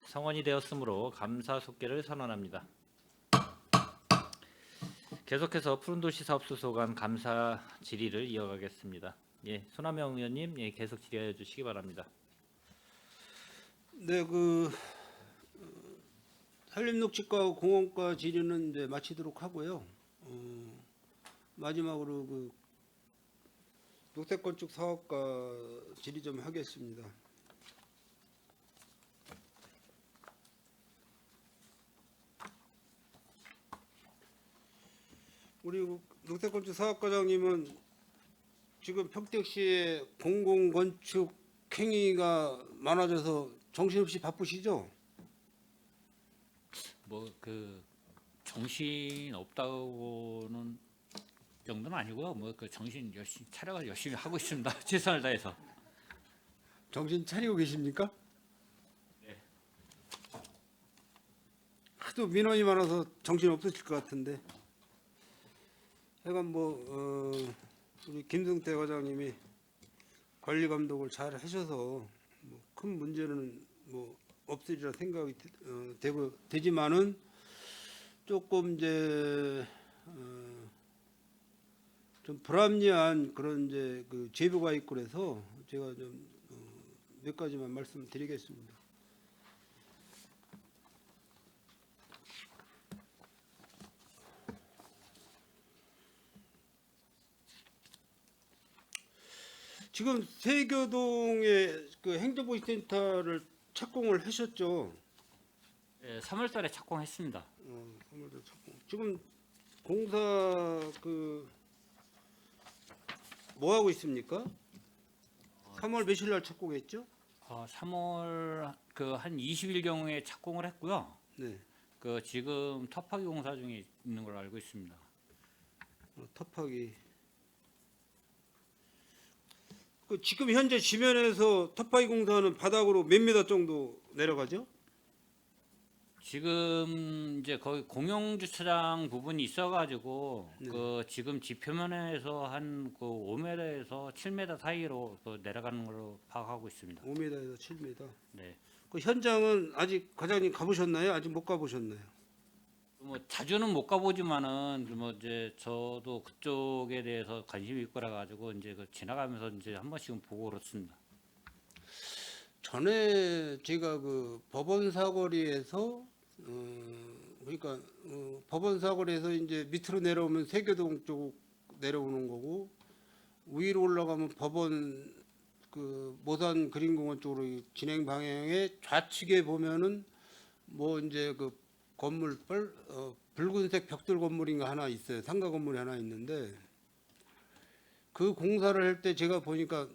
성원이 되었으므로 감사 속계를 선언합니다. 계속해서 푸른도시 사업 소속안 감사 질의를 이어가겠습니다. 예, 손하명 의원님, 예, 계속 질의해 주시기 바랍니다. 네, 산림녹지과 공원과 질의는 이제 마치도록 하고요. 마지막으로 녹색건축 사업과 질의 좀 하겠습니다. 우리 녹색건축 사업과장님은 지금 평택시에 공공건축 행위가 많아져서 정신없이 바쁘시죠? 뭐 그 정신 없다고는 정도는 아니고요. 뭐 그 정신 열심히 차려가 열심히 하고 있습니다. 최선을 다해서. 정신 차리고 계십니까? 네. 하도 민원이 많아서 정신 없으실 것 같은데. 하여간 우리 김승태 과장님이 관리 감독을 잘 하셔서 큰 문제는 없으리라 생각이 되지만은 조금 이제 좀 불합리한 그런 이제 제보가 있고 그래서 제가 좀 몇 가지만 말씀드리겠습니다. 지금 세교동에 행정보시센터를 착공을 하셨죠? 예, 3월달에 착공했습니다. 3월달 착공. 지금 공사 뭐 하고 있습니까? 3월 며칠 날 착공했죠? 3월 그 한 20일 경우에 착공을 했고요. 네. 그 지금 터파기 공사 중에 있는 걸로 알고 있습니다. 터파기. 지금 현재 지면에서 터파기 공사는 바닥으로 몇 미터 정도 내려가죠? 지금 이제 거기 공용 주차장 부분이 있어가지고 네. 그 지금 지표면에서 한 그 5m에서 7m 사이로 그 내려가는 걸로 파악하고 있습니다. 5m에서 7m. 네. 그 현장은 아직 과장님 가보셨나요? 아직 못 가보셨나요? 뭐 자주는 못 가보지만은 뭐 이제 저도 그쪽에 대해서 관심이 있고라 가지고 이제 그 지나가면서 이제 한 번씩은 보고 그렇습니다. 전에 제가 법원 사거리에서 그러니까 법원 사거리에서 이제 밑으로 내려오면 세교동 쪽 내려오는 거고 위로 올라가면 법원 모산 그린공원 쪽으로 진행 방향에 좌측에 보면은 이제 건물 붉은색 벽돌 건물인가 하나 있어요. 상가 건물이 하나 있는데 그 공사를 할 때 제가 보니까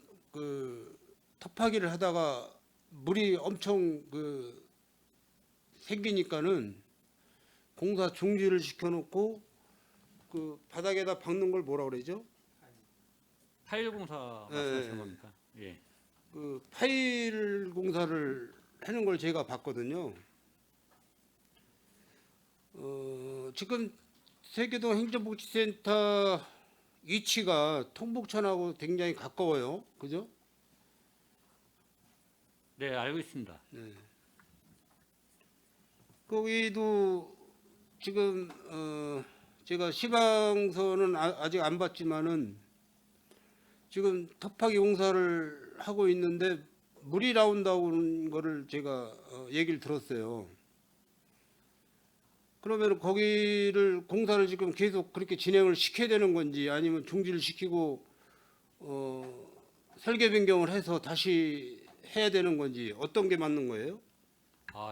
터파기를 하다가 물이 엄청 생기니까는 공사 중지를 시켜놓고 바닥에다 박는 걸 뭐라 그러죠? 파일 공사 예, 말씀하시는 예. 겁니까? 예. 파일 공사를 하는 걸 제가 봤거든요. 지금 세계동 행정복지센터 위치가 통북천하고 굉장히 가까워요. 그죠? 네, 알고 있습니다. 네. 거기도 지금 제가 시방서는 아직 안 봤지만은 지금 터파기 공사를 하고 있는데 물이 나온다는 거를 제가 얘기를 들었어요. 그러면 거기를 공사를 지금 계속 그렇게 진행을 시켜야 되는 건지 아니면 중지를 시키고 설계 변경을 해서 다시 해야 되는 건지 어떤 게 맞는 거예요?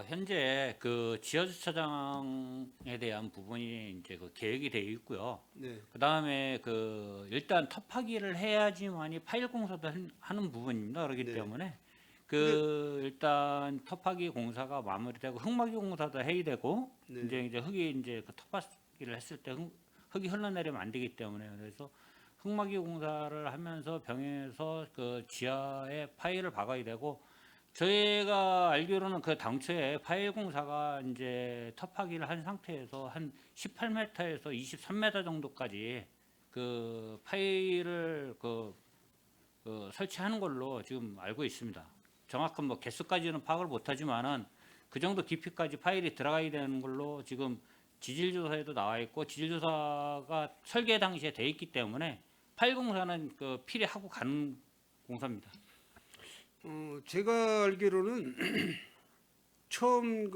현재 그 지하 주차장에 대한 부분이 이제 그 계획이 되어 있고요. 네. 그 다음에 일단 터파기를 해야지만이 파일 공사도 하는 부분입니다. 그렇기 네. 때문에 근데 일단 터파기 공사가 마무리되고 흙막이 공사도 해야 되고 네. 이제 흙이 이제 터파기를 했을 때 흙이 흘러내리면 안 되기 때문에 그래서 흙막이 공사를 하면서 병행해서 그 지하에 파일을 박아야 되고 저희가 알기로는 그 당초에 파일 공사가 이제 터파기를 한 상태에서 한 18m에서 23m 정도까지 그 파일을 설치하는 걸로 지금 알고 있습니다. 정확한 뭐 개수까지는 파악을 못하지만은 그 정도 깊이까지 파일이 들어가야 되는 걸로 지금 지질조사에도 나와 있고 지질조사가 설계 당시에 돼 있기 때문에 파일 공사는 그 필히 하고 가는 공사입니다. 제가 알기로는 처음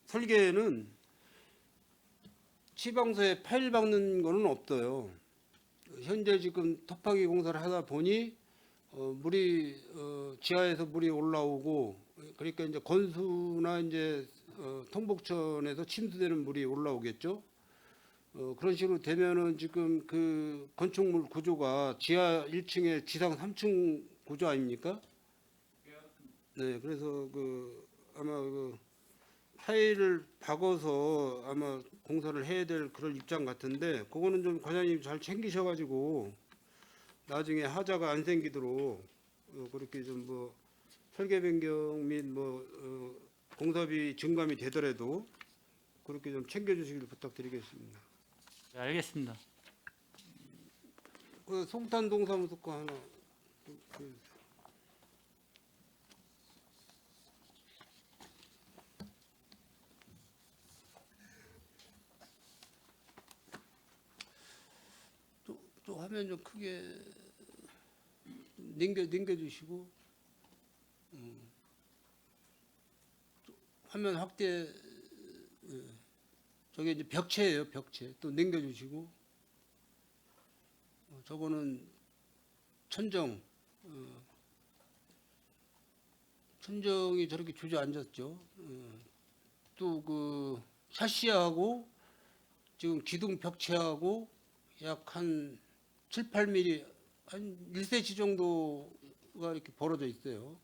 설계에는 치방서에 파일 박는 거는 없어요. 현재 지금 터파기 공사를 하다 보니 물이 지하에서 물이 올라오고, 그러니까 이제 건수나 이제 통복천에서 침수되는 물이 올라오겠죠. 그런 식으로 되면은 지금 그 건축물 구조가 지하 1층에 지상 3층 구조 아닙니까? 네, 그래서 아마 파일을 박아서 아마 공사를 해야 될 그런 입장 같은데, 그거는 좀 과장님 잘 챙기셔가지고 나중에 하자가 안 생기도록 그렇게 좀 뭐 설계 변경 및 공사비 증감이 되더라도 그렇게 좀 챙겨주시길 부탁드리겠습니다. 네, 알겠습니다. 송탄동 사무소 거 하나. 또 화면 좀 크게 넘겨주시고, 화면 확대. 저게 이제 벽체예요, 벽체. 또 넘겨주시고, 저거는 천정. 천정이 저렇게 주저앉았죠. 또 샤시하고 지금 기둥 벽체하고 약 한 7, 8mm, 한 1cm 정도가 이렇게 벌어져 있어요.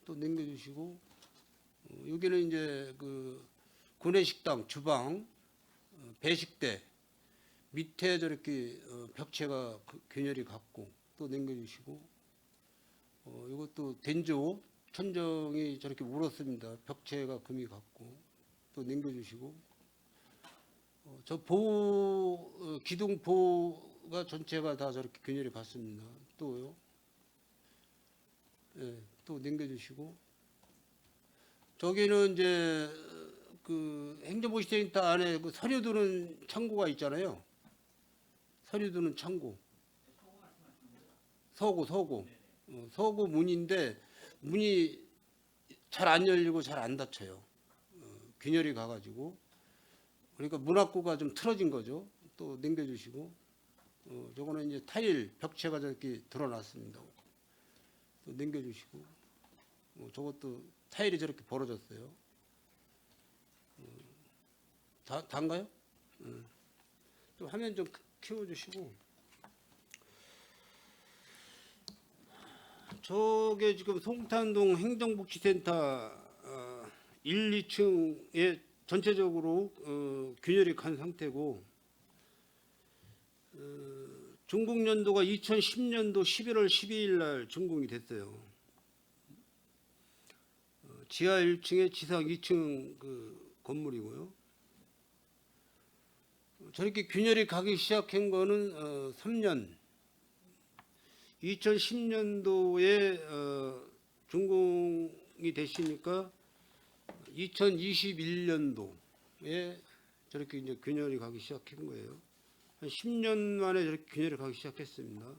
또 넘겨주시고, 여기는 이제 구내식당, 주방, 배식대 밑에 저렇게 벽체가 균열이 갔고, 또 넘겨주시고, 이것도 된조 천정이 저렇게 울었습니다. 벽체가 금이 갔고, 또 넘겨주시고, 저 기둥 보가 전체가 다 저렇게 균열이 갔습니다. 또요. 예, 또 넘겨주시고, 저기는 이제 행정복지센터 안에 서류 두는 창고가 있잖아요. 서류 두는 창고. 서고. 서고 문인데 문이 잘 안 열리고 잘 안 닫혀요. 균열이 가가지고. 그러니까 문학구가 좀 틀어진 거죠. 또 넘겨주시고, 저거는 이제 타일 벽체가 저렇게 드러났습니다. 또 넘겨주시고, 저것도 타일이 저렇게 벌어졌어요. 다인가요? 좀 화면 좀 키워주시고, 저게 지금 송탄동 행정복지센터 1, 2층에 전체적으로 균열이 간 상태고, 준공연도가 2010년도 11월 12일 날 준공이 됐어요. 지하 1층에 지상 2층 건물이고요. 저렇게 균열이 가기 시작한 거는 3년, 2010년도에 준공이 됐으니까 2021년도에 저렇게 이제 균열이 가기 시작한 거예요. 한 10년 만에 저렇게 균열이 가기 시작했습니다.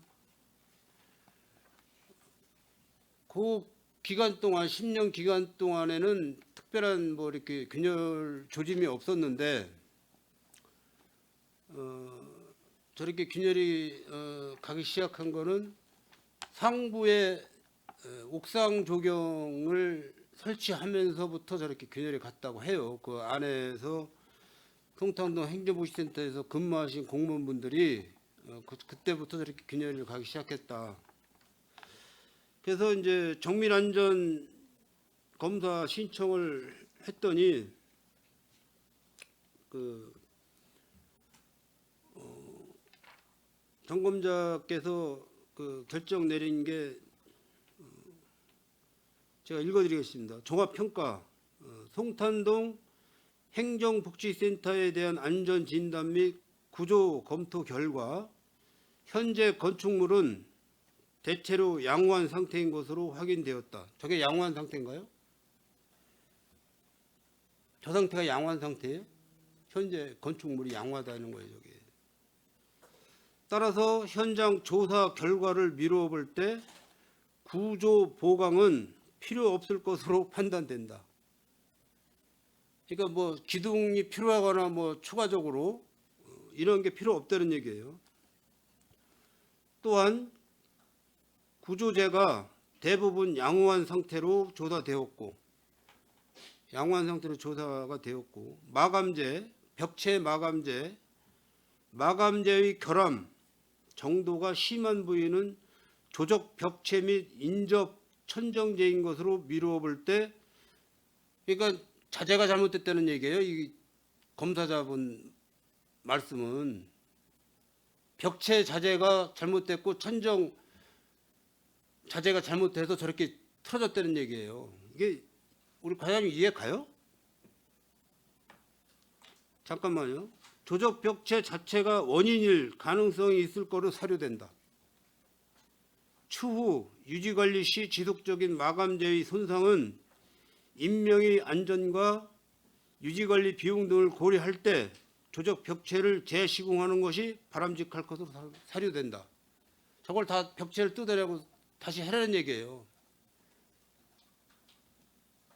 그 기간 동안, 10년 기간 동안에는 특별한 이렇게 균열 조짐이 없었는데, 저렇게 균열이 가기 시작한 거는 상부에 옥상 조경을 설치하면서부터 저렇게 균열이 갔다고 해요. 그 안에서 송탄동 행정복지센터에서 근무하신 공무원분들이 그때부터 저렇게 균열이 가기 시작했다. 그래서 이제 정밀안전 검사 신청을 했더니 점검자께서 결정 내린 게 제가 읽어드리겠습니다. 종합평가, 송탄동 행정복지센터에 대한 안전진단 및 구조 검토 결과 현재 건축물은 대체로 양호한 상태인 것으로 확인되었다. 저게 양호한 상태인가요? 저 상태가 양호한 상태예요. 현재 건축물이 양호하다는 거예요, 저게. 따라서 현장 조사 결과를 미루어 볼 때 구조 보강은 필요 없을 것으로 판단된다. 그러니까 뭐 기둥이 필요하거나 뭐 추가적으로 이런 게 필요 없다는 얘기예요. 또한 구조재가 대부분 양호한 상태로 조사되었고 조사가 되었고 마감재, 벽체 마감재의 결함 정도가 심한 부위는 조적 벽체 및 인접 천정재인 것으로 미루어 볼 때, 그러니까 자재가 잘못됐다는 얘기예요. 이 검사자분 말씀은 벽체 자재가 잘못됐고 천정 자재가 잘못돼서 저렇게 틀어졌다는 얘기예요. 이게 우리 과장님 이해 가요? 잠깐만요. 조적 벽체 자체가 원인일 가능성이 있을 거로 사료된다. 추후 유지관리 시 지속적인 마감재의 손상은 인명의 안전과 유지관리 비용 등을 고려할 때 조적 벽체를 재시공하는 것이 바람직할 것으로 사료된다. 저걸 다 벽체를 뜯으려고 다시 해라는 얘기예요.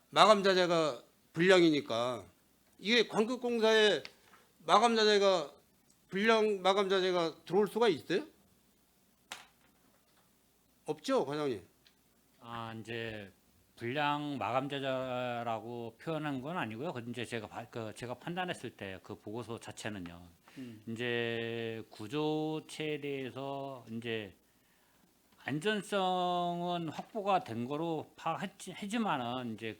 마감 자재가 불량이니까 이게 관급공사에 마감 자재가 불량 마감 자재가 들어올 수가 있어요? 없죠, 과장님. 이제 불량 마감재라고 표현한 건 아니고요. 그 이제 제가 판단했을 때 그 보고서 자체는요. 이제 구조체에 대해서 이제 안전성은 확보가 된 거로 파악하지만은 이제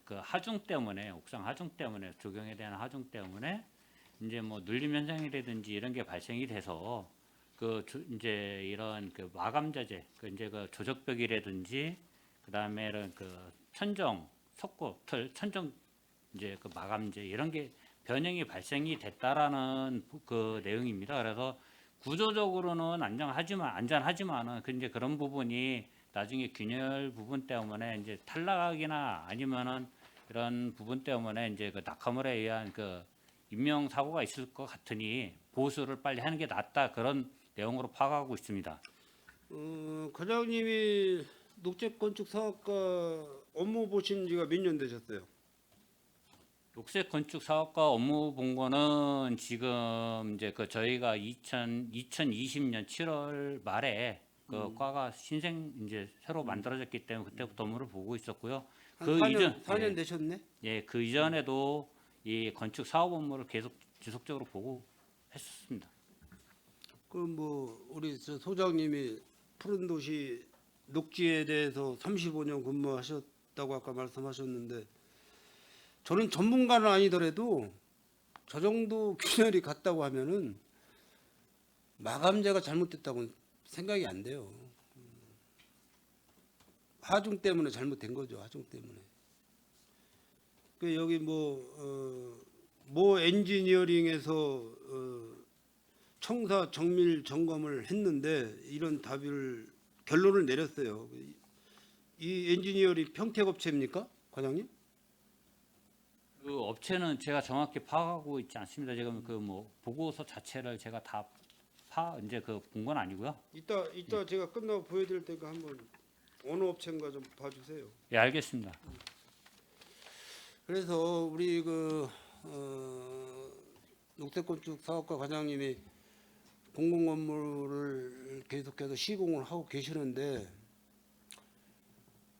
그 하중 때문에 옥상 하중 때문에 조경에 대한 하중 때문에 이제 뭐 눌림 현상이라든지 이런 게 발생이 돼서 이제 이런 그 마감 자재 이제 그 조적벽이라든지 그다음에 이런 그 천정 석고 틀 천정 이제 그 마감재 이런 게 변형이 발생이 됐다라는 그 내용입니다. 그래서 구조적으로는 안전하지만은 이제 그런 부분이 나중에 균열 부분 때문에 이제 탈락이나 아니면은 이런 부분 때문에 이제 그 낙하물에 의한 그 인명 사고가 있을 것 같으니 보수를 빨리 하는 게 낫다 그런 내용으로 파악하고 있습니다. 과장님이 녹색건축사업과 업무 보신 지가 몇 년 되셨어요? 녹색 건축 사업과 업무 본 거는 지금 이제 그 저희가 2020년 7월 말에 그 과가 신생 이제 새로 만들어졌기 때문에 그때부터 업무를 보고 있었고요. 한 그 4년, 이전 4년 되셨네? 예, 그 이전에도 이 건축 사업 업무를 계속 지속적으로 보고 했었습니다. 그럼 뭐 우리 저 소장님이 푸른 도시 녹지에 대해서 35년 근무하셨다고 아까 말씀하셨는데 저는 전문가는 아니더라도 저 정도 균열이 갔다고 하면은 마감재가 잘못됐다고는 생각이 안 돼요. 하중 때문에 잘못된 거죠. 하중 때문에. 그 여기 모 엔지니어링에서 청사 정밀 점검을 했는데 이런 결론을 내렸어요. 이 엔지니어링 평택업체입니까, 과장님? 그 업체는 제가 정확히 파악하고 있지 않습니다. 지금 그 뭐 보고서 자체를 제가 다 이제 그 본 건 아니고요. 이따 제가 끝나고 보여드릴 테니까 한번 어느 업체인가 좀 봐주세요. 예, 알겠습니다. 그래서 우리 녹색건축 사업과 과장님이 공공건물을 계속해서 시공을 하고 계시는데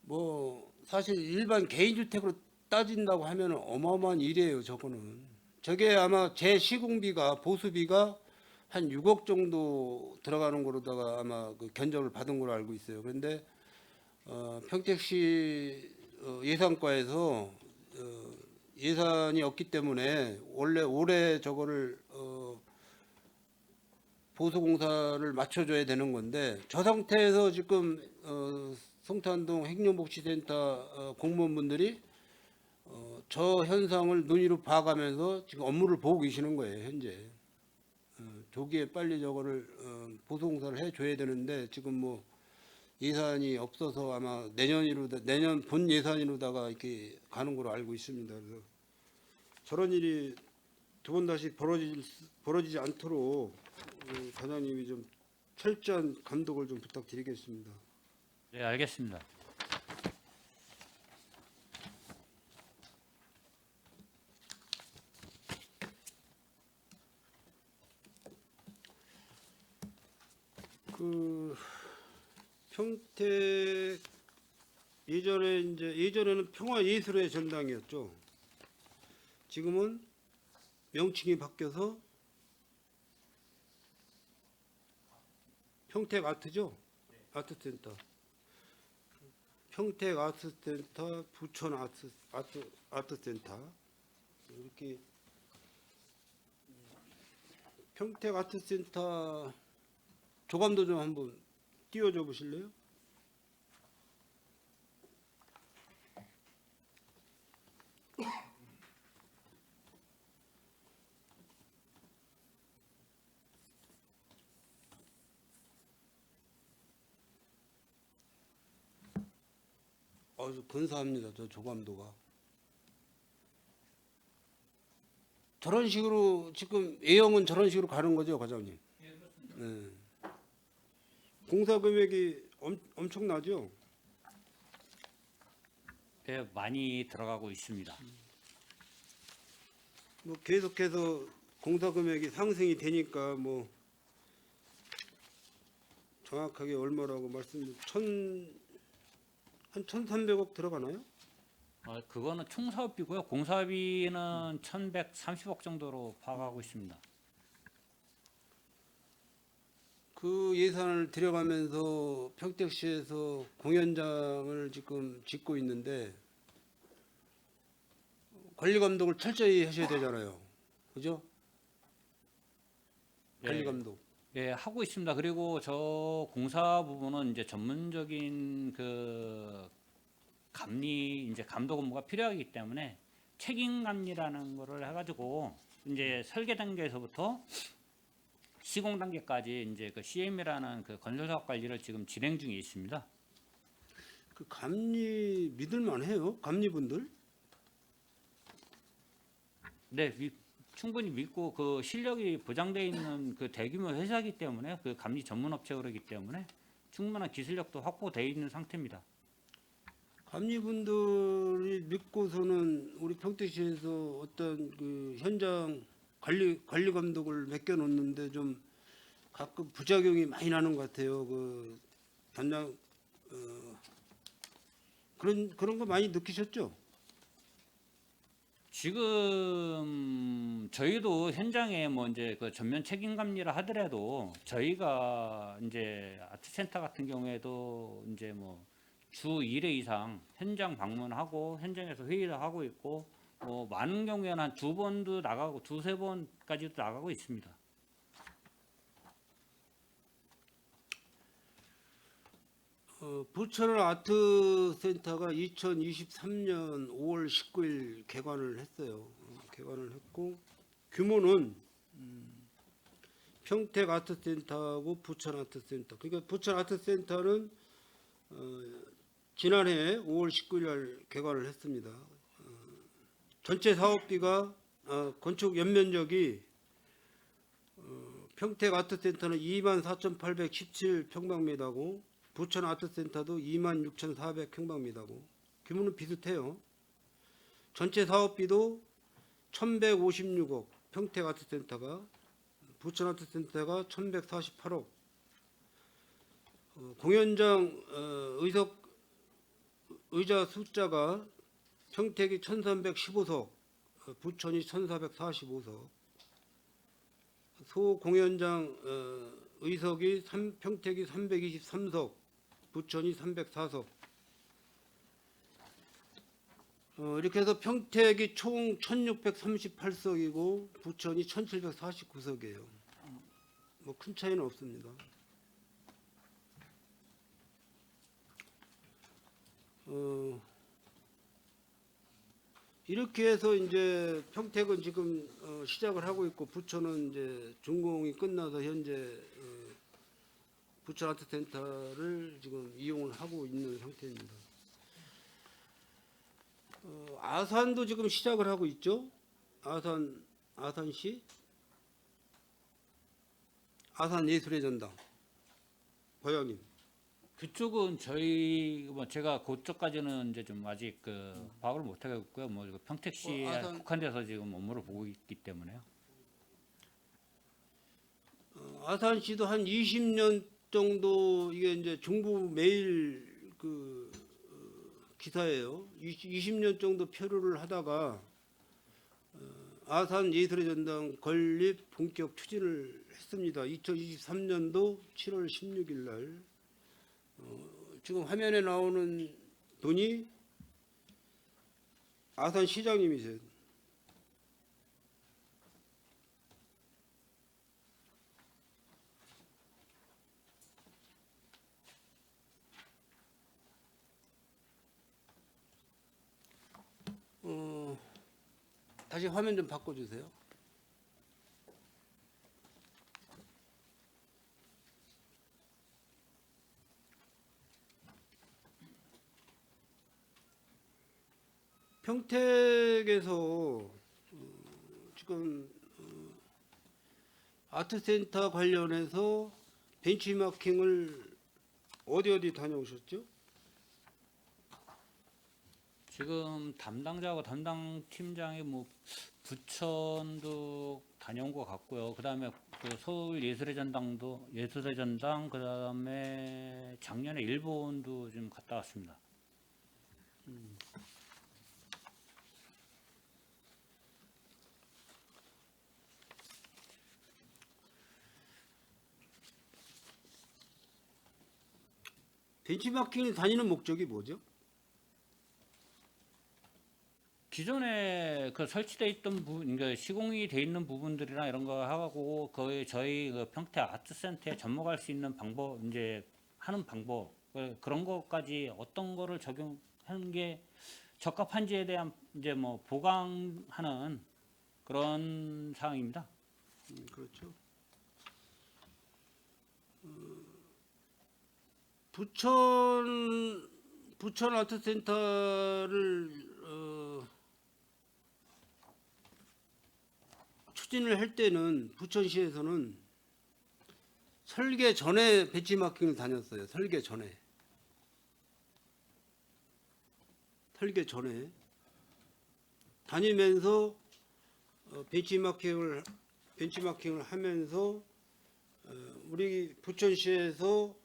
뭐 사실 일반 개인주택으로 따진다고 하면 어마어마한 일이에요. 저게 아마 재시공비가 보수비가 한 6억 정도 들어가는 거로다가 아마 그 견적을 받은 걸로 알고 있어요. 그런데 평택시 예산과에서 예산이 없기 때문에 원래 올해 저거를 보수공사를 맞춰줘야 되는 건데 저 상태에서 지금 성탄동 행정복지센터 공무원분들이 저 현상을 눈으로 봐가면서 지금 업무를 보고 계시는 거예요. 현재 조기에 빨리 저거를 보수공사를 해줘야 되는데 지금 뭐 예산이 없어서 아마 내년 본 예산으로다가 이렇게 가는 걸로 알고 있습니다. 그래서 저런 일이 두 번 다시 벌어지지 않도록 과장님이 좀 철저한 감독을 좀 부탁드리겠습니다. 네, 알겠습니다. 그 평택 예전에는 평화예술의 전당이었죠. 지금은 명칭이 바뀌어서 평택 아트죠. 아트센터. 평택 아트센터, 부천 아트센터 이렇게 평택 아트센터 조감도 좀 한번 띄워줘 보실래요? 아주 근사합니다. 저 조감도가. 저런 식으로 지금 A형은 저런 식으로 가는 거죠, 과장님? 네. 공사 금액이 엄청나죠? 네, 많이 들어가고 있습니다. 뭐 계속해서 공사 금액이 상승이 되니까 뭐 정확하게 얼마라고 한 1,300억 들어가나요? 그거는 총사업비고요. 공사비는 1,130억 정도로 파악하고 있습니다. 그 예산을 들여가면서 평택시에서 공연장을 지금 짓고 있는데 관리 감독을 철저히 하셔야 되잖아요. 그죠? 관리 네. 감독. 예, 하고 있습니다. 그리고 저 공사 부분은 이제 전문적인 그 감리 이제 감독 업무가 필요하기 때문에 책임 감리라는 거를 해가지고 이제 설계 단계에서부터 시공 단계까지 이제 그 CM이라는 그 건설 사업 관리를 지금 진행 중에 있습니다. 그 감리 믿을만해요? 감리분들? 네, 충분히 믿고 그 실력이 보장되어 있는 그 대규모 회사이기 때문에 그 감리 전문 업체가 그러기 때문에 충분한 기술력도 확보되어 있는 상태입니다. 감리분들이 믿고서는 우리 평택시에서 어떤 그 현장 관리 감독을 맡겨놓는데 좀 가끔 부작용이 많이 나는 것 같아요. 그 단장 그런 거 많이 느끼셨죠? 지금 저희도 현장에 뭐 이제 그 전면 책임 감리를 하더라도 저희가 이제 아트센터 같은 경우에도 이제 뭐 주 1회 이상 현장 방문하고 현장에서 회의를 하고 있고 뭐 많은 경우에는 한 2번도 나가고 2~3번까지도 나가고 있습니다. 부천 아트센터가 2023년 5월 19일 개관을 했어요. 개관을 했고 규모는 평택 아트센터하고 부천 아트센터. 그러니까 부천 아트센터는 지난해 5월 19일 날 개관을 했습니다. 전체 사업비가 건축 연면적이 평택 아트센터는 24,817평방미터고 부천 아트센터도 26,400평방미터고 규모는 비슷해요. 전체 사업비도 1,156억, 평택 아트센터가 부천 아트센터가 1,148억. 공연장 의자 숫자가 평택이 1,315석, 부천이 1,445석. 소공연장 의석이 평택이 323석, 부천이 304석. 이렇게 해서 평택이 총 1,638석이고 부천이 1,749석이에요. 뭐 큰 차이는 없습니다. 이렇게 해서 이제 평택은 지금 시작을 하고 있고 부천은 이제 준공이 끝나서 현재 부천 아트센터를 지금 이용을 하고 있는 상태입니다. 아산도 지금 시작을 하고 있죠. 아산시 아산 예술의 전당 과장님. 그쪽은 저희 뭐 제가 그쪽까지는 이제 좀 아직 그 파악을 못 하겠고요. 뭐 평택시에 아산- 국한돼서 지금 업무를 보고 있기 때문에요. 아산시도 한 20년 정도 이게 이제 중부 매일 그 기사예요. 20년 정도 표류를 하다가 아산 예술의 전당 건립 본격 추진을 했습니다. 2023년도 7월 16일 날 지금 화면에 나오는 분이 아산 시장님이세요. 다시 화면 좀 바꿔주세요. 평택에서 지금 아트센터 관련해서 벤치마킹을 어디 다녀오셨죠? 지금 담당자하고 담당 팀장이 뭐 부천도 다녀온 것 같고요. 그다음에 그 서울 예술의 전당 그다음에 작년에 일본도 좀 갔다 왔습니다. 벤치마킹을 다니는 목적이 뭐죠? 기존에 그 설치돼 있던 부분, 그러니까 시공이 돼 있는 부분들이나 이런 거 하고 거의 저희 그 평택 아트센터에 접목할 수 있는 방법, 이제 하는 방법 그런 것까지 어떤 거를 적용하는 게 적합한지에 대한 이제 뭐 보강하는 그런 사항입니다. 그렇죠. 부천 아트센터를 추진을 할 때는 부천시에서는 설계 전에 벤치마킹을 다녔어요. 설계 전에 다니면서 벤치마킹을 하면서 우리 부천시에서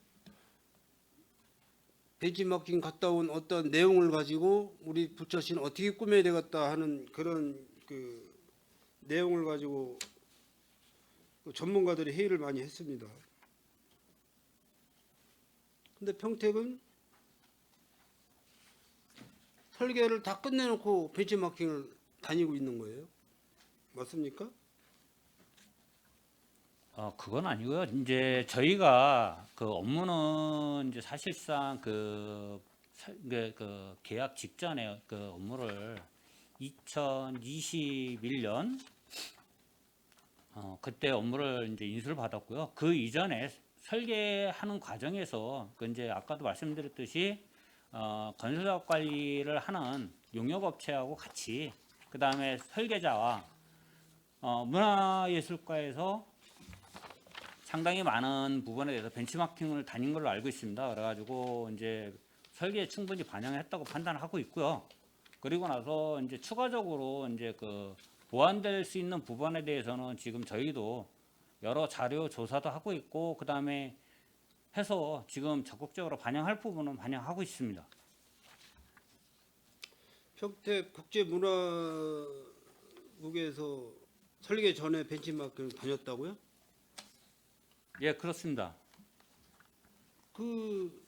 벤치마킹 갔다 온 어떤 내용을 가지고 우리 부천시는 어떻게 꾸며야 되겠다 하는 그런 그 내용을 가지고 그 전문가들이 회의를 많이 했습니다. 근데 평택은 설계를 다 끝내놓고 벤치마킹을 다니고 있는 거예요. 맞습니까? 그건 아니고요. 이제 저희가 그 업무는 이제 사실상 그 계약 직전에 그 업무를 2021년 그때 업무를 이제 인수를 받았고요. 그 이전에 설계하는 과정에서 그 이제 아까도 말씀드렸듯이 건설사업 관리를 하는 용역업체하고 같이 그 다음에 설계자와 문화예술과에서 상당히 많은 부분에 대해서 벤치마킹을 다닌 걸로 알고 있습니다. 그래가지고 이제 설계에 충분히 반영했다고 판단하고 있고요. 그리고 나서 이제 추가적으로 이제 그 보완될 수 있는 부분에 대해서는 지금 저희도 여러 자료 조사도 하고 있고 그 다음에 해서 지금 적극적으로 반영할 부분은 반영하고 있습니다. 평택 국제문화국에서 설계 전에 벤치마킹을 다녔다고요? 예, 그렇습니다. 그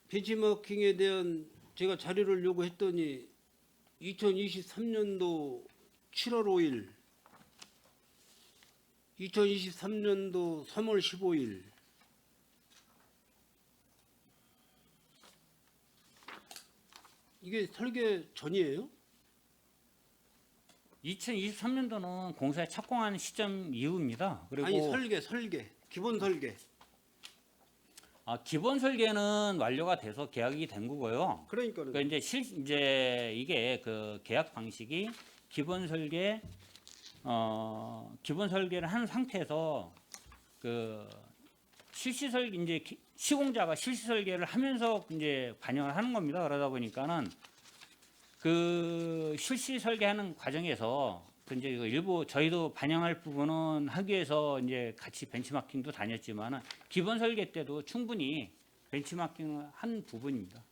벤치마킹에 대한 제가 자료를 요구했더니 2023년도 7월 5일, 2023년도 3월 15일 이게 설계 전이에요? 2023년도는 공사에 착공한 시점 이후입니다. 그리고 아니 설계 기본 설계. 기본 설계는 완료가 돼서 계약이 된 거고요. 그러니까는 그러니까 이제 이제 이게 그 계약 방식이 기본 설계를 한 상태에서 그 실시 설계 이제 시공자가 실시 설계를 하면서 이제 반영을 하는 겁니다. 그러다 보니까는 그 실시 설계하는 과정에서 그 이제 일부 저희도 반영할 부분은 하기 위해서 이제 같이 벤치마킹도 다녔지만은 기본 설계 때도 충분히 벤치마킹을 한 부분입니다.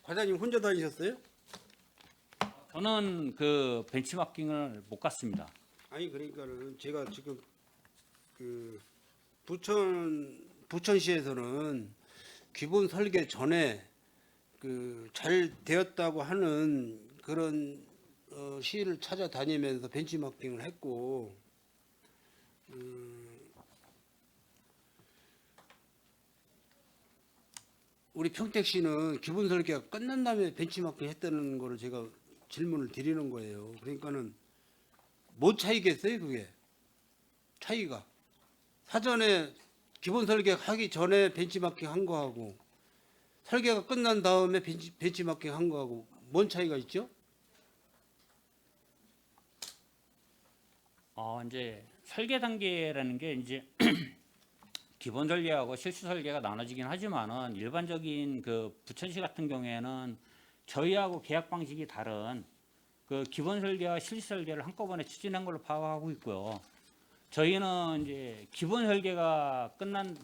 과장님 혼자 다니셨어요? 저는 그 벤치마킹을 못 갔습니다. 아니 그러니까는 제가 지금 그 부천시에서는 기본 설계 전에 그 잘 되었다고 하는 그런 시를 찾아다니면서 벤치마킹을 했고 우리 평택시는 기본 설계가 끝난 다음에 벤치마킹 했다는 거를 제가 질문을 드리는 거예요. 그러니까는 뭐 차이겠어요, 그게? 차이가. 사전에 기본 설계 하기 전에 벤치마킹 한 거하고 설계가 끝난 다음에 벤치마킹 한 거하고 뭔 차이가 있죠? 이제 설계 단계라는 게 이제 기본 설계하고 실시 설계가 나눠지긴 하지만은 일반적인 그 부천시 같은 경우에는 저희하고 계약 방식이 다른 그 기본 설계와 실시 설계를 한꺼번에 추진한 걸로 파악하고 있고요. 저희는 이제 기본 설계가 끝난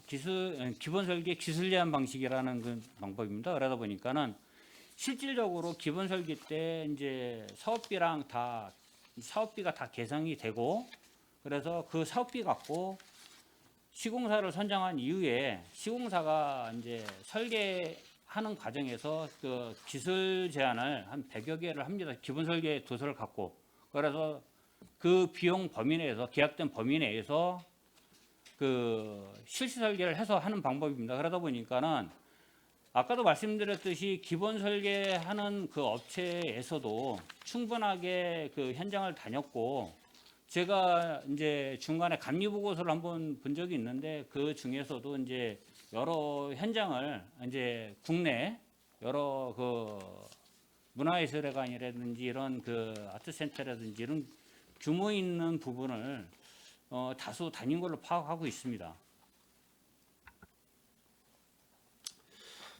기본 설계 기술 제한 방식이라는 그 방법입니다. 그러다 보니까는 실질적으로 기본 설계 때 이제 사업비가 다 계산이 되고 그래서 그 사업비 갖고 시공사를 선정한 이후에 시공사가 이제 설계하는 과정에서 그 기술 제안을 한 100여 개를 합니다. 기본 설계 도서를 갖고 그래서 그 비용 범위 내에서 계약된 범위 내에서 그 실시 설계를 해서 하는 방법입니다. 그러다 보니까는 아까도 말씀드렸듯이 기본 설계하는 그 업체에서도 충분하게 그 현장을 다녔고 제가 이제 중간에 감리 보고서를 한번 본 적이 있는데 그 중에서도 이제 여러 현장을 이제 국내 여러 그 문화예술회관이라든지 이런 그 아트센터라든지 이런 규모 있는 부분을 다수 다닌 걸로 파악하고 있습니다.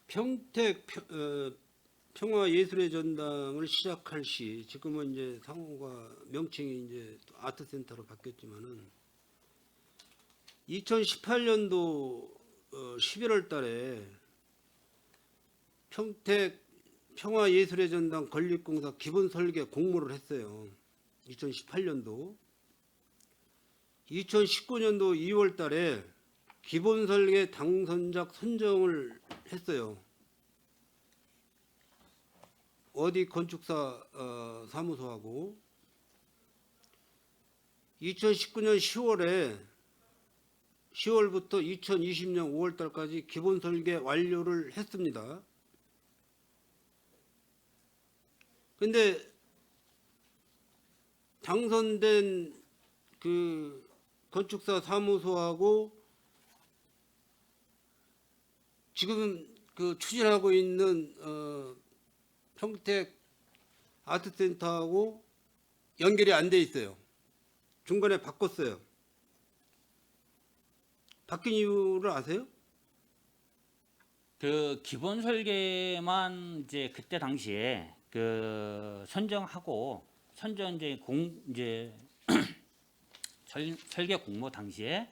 평택 평화예술의 전당을 시작할 시 지금은 이제 상호가 명칭이 이제 아트센터로 바뀌었지만은 2018년도 11월 달에 평택 평화예술의 전당 건립공사 기본 설계 공모를 했어요. 2018년도 2019년도 2월 달에 기본 설계 당선작 선정을 했어요. 어디 건축사 사무소하고 2019년 10월부터 2020년 5월 달까지 기본 설계 완료를 했습니다. 근데 당선된 그 건축사 사무소하고 지금 그 추진하고 있는 평택 아트센터하고 연결이 안 돼 있어요. 중간에 바꿨어요. 바뀐 이유를 아세요? 그 기본 설계만 이제 그때 당시에 그 선정하고 이제 설계 공모 당시에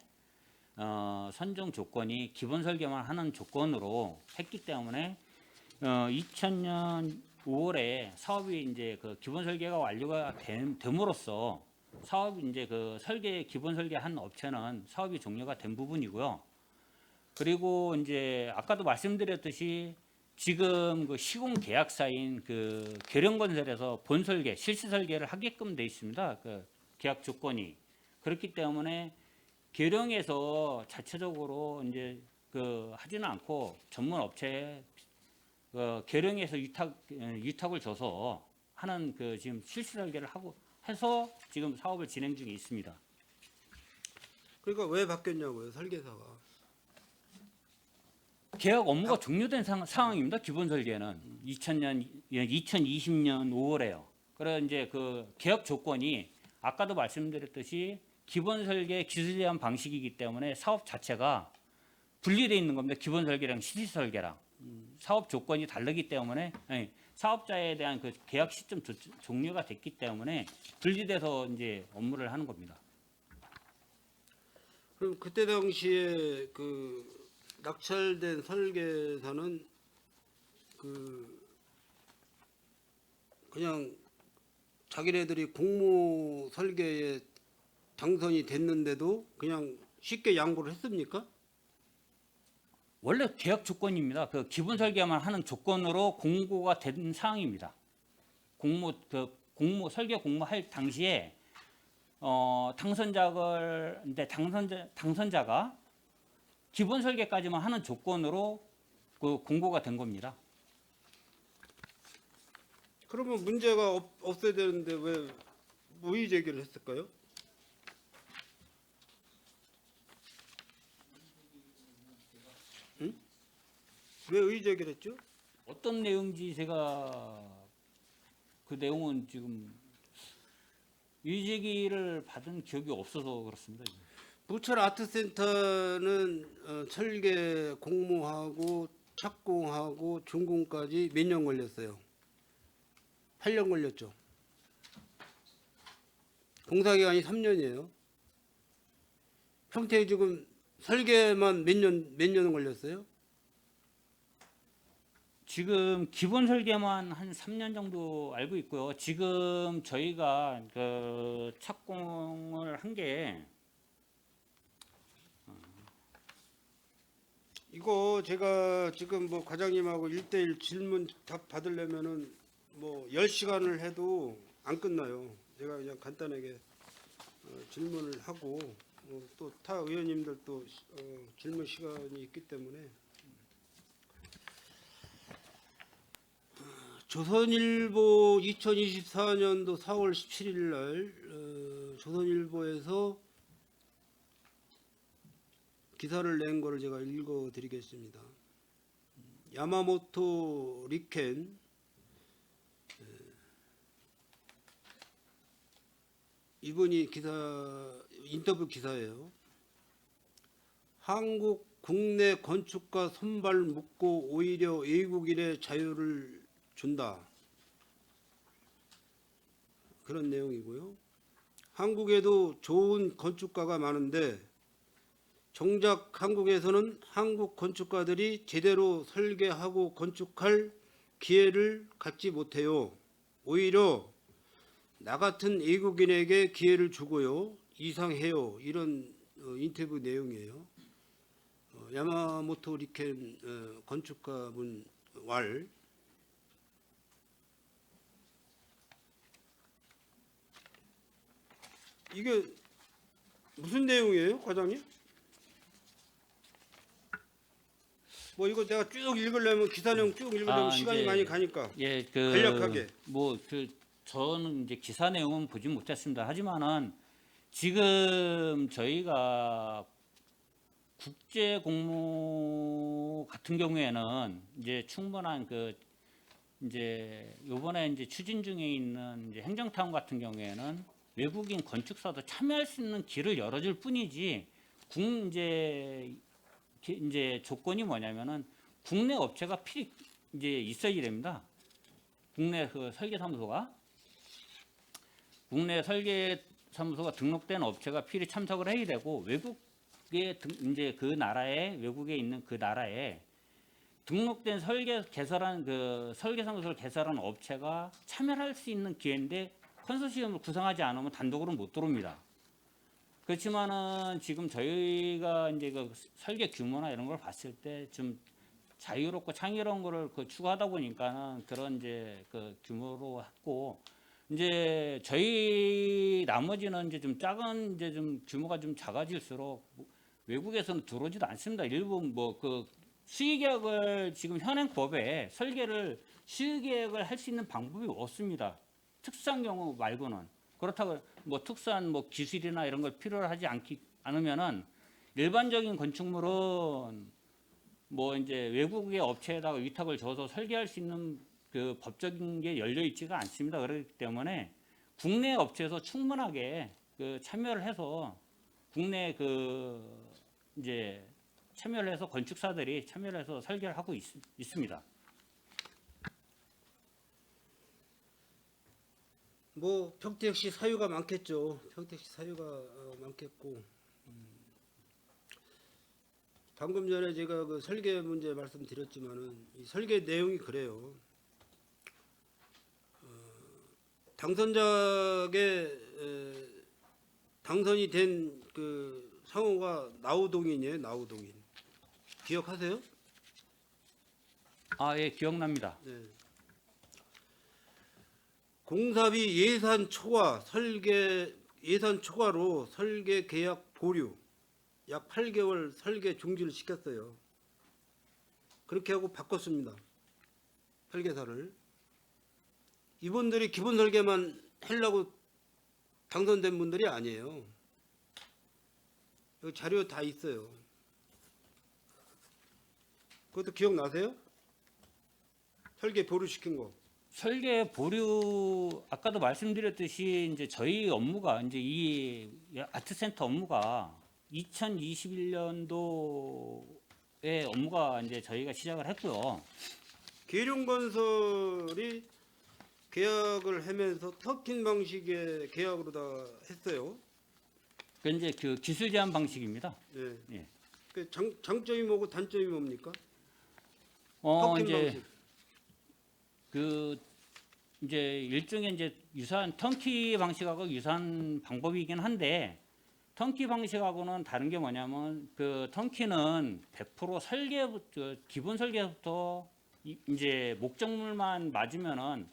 선정 조건이 기본 설계만 하는 조건으로 했기 때문에 2000년 5월에 사업이 이제 그 기본 설계가 완료가 됨으로써 사업이 이제 그 기본 설계한 업체는 사업이 종료가 된 부분이고요. 그리고 이제 아까도 말씀드렸듯이 지금 그 시공 계약사인 그 계령건설에서 본 설계, 실시 설계를 하게끔 돼 있습니다. 그 계약 조건이 그렇기 때문에 계령에서 자체적으로 이제 그 하지는 않고 전문 업체에 계령에서 위탁을 줘서 하는 그 지금 실시 설계를 하고 해서 지금 사업을 진행 중에 있습니다. 그러니까 왜 바뀌었냐고요, 설계사가. 계약 업무가 종료된 상황입니다. 기본 설계는 2020년 5월에요. 그래 이제 그 계약 조건이 아까도 말씀드렸듯이 기본 설계 기술 제한 방식이기 때문에 사업 자체가 분리되어 있는 겁니다. 기본 설계랑 실시 설계랑 사업 조건이 다르기 때문에 사업자에 대한 그 계약 시점 종료가 됐기 때문에 분리돼서 이제 업무를 하는 겁니다. 그럼 그때 당시에 그 낙찰된 설계사는 그냥 자기네들이 공모 설계에 당선이 됐는데도 그냥 쉽게 양보를 했습니까? 원래 계약 조건입니다. 그 기본 설계만 하는 조건으로 공고가 된 사항입니다. 공모 설계 공모할 당시에 당선자가 기본 설계까지만 하는 조건으로 그 공고가 된 겁니다. 그러면 문제가 없어야 되는데 왜 무의 제기를 했을까요? 응? 왜 의의 제기를 했죠? 어떤 내용인지 제가 그 내용은 지금 이의제기를 받은 기억이 없어서 그렇습니다. 부천 아트센터는 설계 공모하고 착공하고 준공까지 몇 년 걸렸어요? 8년 걸렸죠. 공사기간이 3년이에요. 평택 지금 설계만 몇 년 걸렸어요? 지금 기본 설계만 한 3년 정도 알고 있고요. 지금 저희가 그 착공을 한 게 이거 제가 지금 뭐 과장님하고 1대1 질문 답 받으려면은 뭐 10시간을 해도 안 끝나요. 제가 그냥 간단하게 질문을 하고 또 타 의원님들도 질문 시간이 있기 때문에 조선일보 2024년도 4월 17일 날 조선일보에서 기사를 낸 거를 제가 읽어 드리겠습니다. 야마모토 리켄 이분이 인터뷰 기사예요. 한국 국내 건축가 손발 묶고 오히려 외국인의 자유를 준다. 그런 내용이고요. 한국에도 좋은 건축가가 많은데 정작 한국에서는 한국 건축가들이 제대로 설계하고 건축할 기회를 갖지 못해요. 오히려 나 같은 외국인에게 기회를 주고요. 이상해요. 이런 인터뷰 내용이에요. 야마모토 리켄 건축가분 왈. 이게 무슨 내용이에요, 과장님? 뭐 이거 내가 쭉 읽으려면 기사 내용 쭉 읽으려면 시간이 이제 많이 가니까 예, 간략하게. 저는 이제 기사 내용은 보지 못했습니다. 하지만은 지금 저희가 국제 공모 같은 경우에는 이제 충분한 이제 요번에 이제 추진 중에 있는 이제 행정타운 같은 경우에는 외국인 건축사도 참여할 수 있는 길을 열어줄 뿐이지 이제 조건이 뭐냐면은 국내 업체가 이제 있어야 됩니다. 국내 설계사무소가 등록된 업체가 필히 참석을 해야 되고 외국에 이제 외국에 있는 그 나라에 등록된 설계사무소를 개설한 업체가 참여할 수 있는 기회인데 컨소시엄을 구성하지 않으면 단독으로 못 들어옵니다. 그렇지만은 지금 저희가 이제 그 설계 규모나 이런 걸 봤을 때 좀 자유롭고 창의로운 거를 추구하다 보니까는 그런 이제 그 규모로 했고 이제 저희 나머지는 이제 좀 작은 이제 좀 규모가 좀 작아질수록 외국에서는 들어오지도 않습니다. 일본 수의계약을 지금 현행 법에 수의계약을 할 수 있는 방법이 없습니다. 특수한 경우 말고는. 그렇다고 특수한 기술이나 이런 걸 필요로 하지 않으면은 일반적인 건축물은 이제 외국의 업체에다가 위탁을 줘서 설계할 수 있는 그 법적인 게 열려 있지가 않습니다. 그렇기 때문에 국내 업체에서 충분하게 그 참여를 해서 국내 그 이제 참여를 해서 건축사들이 참여를 해서 설계를 하고 있습니다. 뭐 평택시 사유가 많겠죠. 평택시 사유가 많겠고 방금 전에 제가 그 설계 문제 말씀드렸지만은 이 설계 내용이 그래요. 당선자에게 당선이 된 그 상호가 나우동인이에요. 나우동인. 기억하세요? 아, 예, 기억납니다. 네. 공사비 예산 초과로 설계 계약 보류 약 8개월 설계 중지를 시켰어요. 그렇게 하고 바꿨습니다. 설계사를. 이분들이 기본 설계만 하려고 당선된 분들이 아니에요. 여기 자료 다 있어요. 그것도 기억나세요? 설계 보류 시킨 거. 설계 보류 아까도 말씀드렸듯이 이제 저희 업무가 이제 이 아트센터 업무가 2021년도에 업무가 이제 저희가 시작을 했고요. 계룡건설이 계약을 하면서 터킨 방식의 계약으로 다 했어요. 그 이제 그 기술 제한 방식입니다. 예. 예. 그 장점이 뭐고 단점이 뭡니까? 터킨 이제 방식. 그 이제 일종의 이제 유사한 턴키 방식하고 유사한 방법이긴 한데 턴키 방식하고는 다른 게 뭐냐면 그 턴키는 100% 설계부터 기본 설계부터 이제 목적물만 맞으면은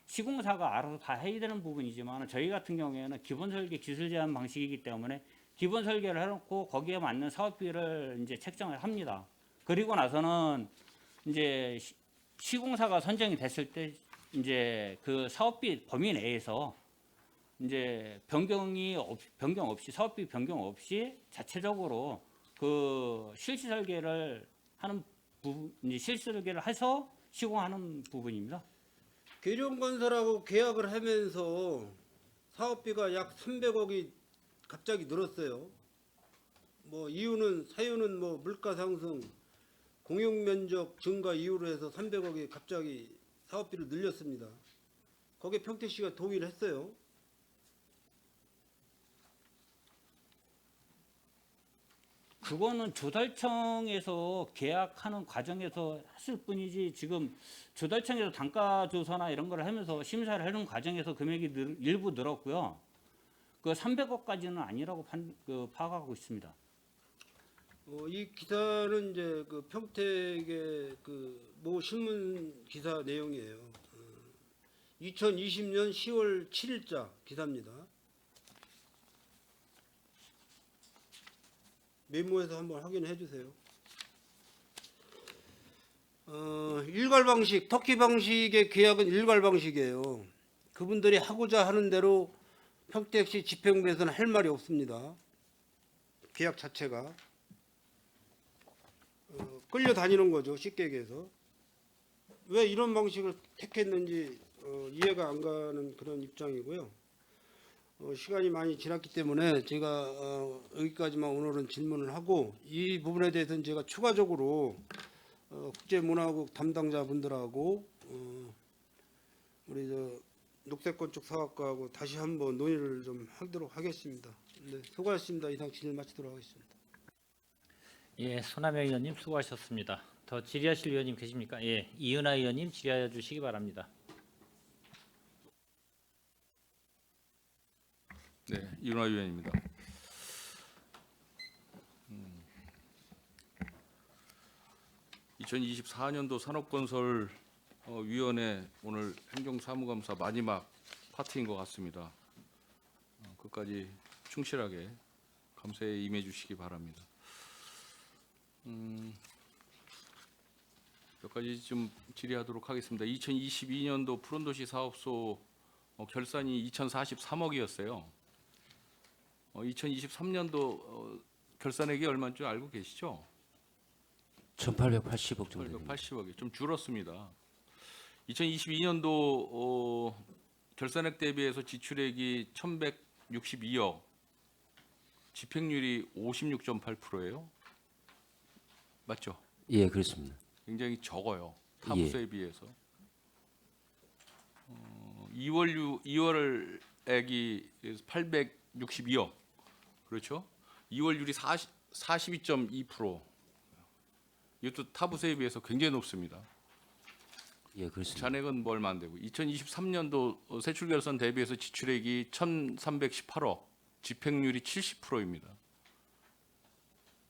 시공사가 알아서 다 해야 되는 부분이지만 저희 같은 경우에는 기본 설계 기술 제한 방식이기 때문에 기본 설계를 해놓고 거기에 맞는 사업비를 이제 책정을 합니다. 그리고 나서는 이제 시공사가 선정이 됐을 때 이제 그 사업비 범위 내에서 이제 변경 없이 사업비 변경 없이 자체적으로 그 실시 설계를 하는 부분, 이제 실시 설계를 해서 시공하는 부분입니다. 계룡건설하고 계약을 하면서 사업비가 약 300억이 갑자기 늘었어요. 뭐 사유는 뭐 물가 상승, 공용 면적 증가 이유로 해서 300억이 갑자기 사업비를 늘렸습니다. 거기에 평택시가 동의를 했어요. 그거는 조달청에서 계약하는 과정에서 했을 뿐이지 지금 조달청에서 단가 조사나 이런 걸 하면서 심사를 하는 과정에서 금액이 일부 늘었고요. 그 300억까지는 아니라고 파악하고 있습니다. 이 기사는 이제 그 평택의 그 모 신문 기사 내용이에요. 2020년 10월 7일자 기사입니다. 메모해서 한번 확인해 주세요. 일괄 방식, 터키 방식의 계약은 일괄 방식이에요. 그분들이 하고자 하는 대로 평택시 집행부에서는 할 말이 없습니다. 계약 자체가 끌려다니는 거죠. 쉽게 얘기해서. 왜 이런 방식을 택했는지 이해가 안 가는 그런 입장이고요. 시간이 많이 지났기 때문에 제가 여기까지만 오늘은 질문을 하고 이 부분에 대해서는 제가 추가적으로 국제문화국 담당자분들하고 우리 녹색건축 사업가하고 다시 한번 논의를 좀 하도록 하겠습니다. 네, 수고하셨습니다. 이상 질의 마치도록 하겠습니다. 예, 손남영 의원님 수고하셨습니다. 더 질의하실 의원님 계십니까? 예, 이은하 의원님 질의하여 주시기 바랍니다. 네, 이은하 의원입니다. 2024년도 산업건설 위원회 오늘 행정사무감사 마지막 파트인 것 같습니다. 끝까지 충실하게 감사에 임해 주시기 바랍니다. 몇 가지 좀 질의하도록 하겠습니다. 2022년도 푸른도시 사업소 결산이 2,043억이었어요. 2023년도 결산액이 얼마인 줄 알고 계시죠? 1,880억 정도 됩니다. 880억이 좀 줄었습니다. 2022년도 결산액 대비해서 지출액이 1,162억, 집행률이 56.8%예요. 맞죠? 예, 그렇습니다. 굉장히 적어요. 타부서에 비해서. 2월액이 862억. 그렇죠? 2월율이 42.2%. 이것도 타부서에 비해서 굉장히 높습니다. 예, 그렇습니다. 잔액은 뭐 얼마 안 되고 2023년도 세출 결산 대비해서 지출액이 1,318억, 집행률이 70%입니다.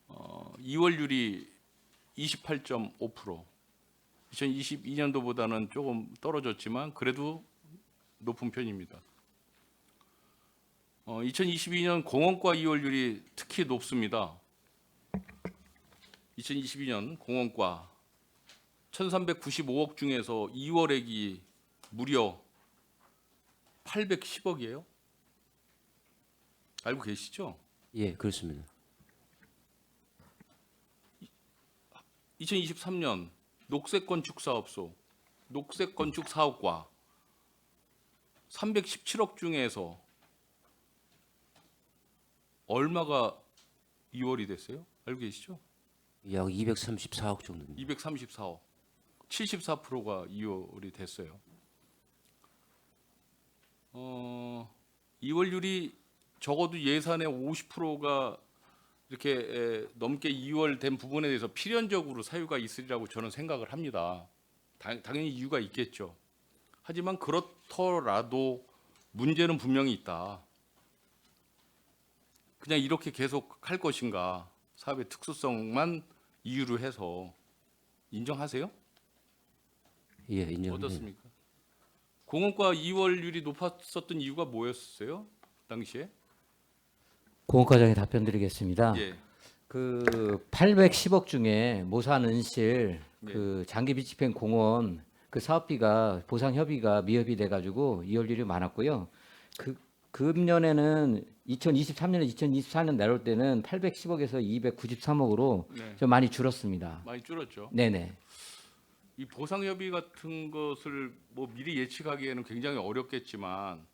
2월율이 28.5%. 2022년도보다는 조금 떨어졌지만 그래도 높은 편입니다. 2022년 공원과 2월율이 특히 높습니다. 2022년 공원과 1,395억 중에서 2월액이 무려 810억이에요. 알고 계시죠? 예, 그렇습니다. 2023년 녹색건축사업소, 녹색건축사업과 317억 중에서 얼마가 2월이 됐어요? 알고 계시죠? 약 234억 정도입니다. 234억. 74%가 2월이 됐어요. 2월율이 적어도 예산의 50%가 이렇게 넘게 2월 된 부분에 대해서 필연적으로 사유가 있으리라고 저는 생각을 합니다. 당연히 이유가 있겠죠. 하지만 그렇더라도 문제는 분명히 있다. 그냥 이렇게 계속 할 것인가? 사업의 특수성만 이유로 해서 인정하세요? 예, 인정합니다. 어떻습니까? 공원과 2월율이 높았었던 이유가 뭐였어요? 당시에? 공업과장에 답변드리겠습니다. 예. 그 810억 중에 모산 은실 네. 그 장기비 집행 공원 그 사업비가 보상 협의가 미협이 돼가지고 이월율이 많았고요. 그 금년에는 2023년에 2024년 내려올 때는 810억에서 293억으로 네. 좀 많이 줄었습니다. 많이 줄었죠. 네네. 이 보상 협의 같은 것을 뭐 미리 예측하기에는 굉장히 어렵겠지만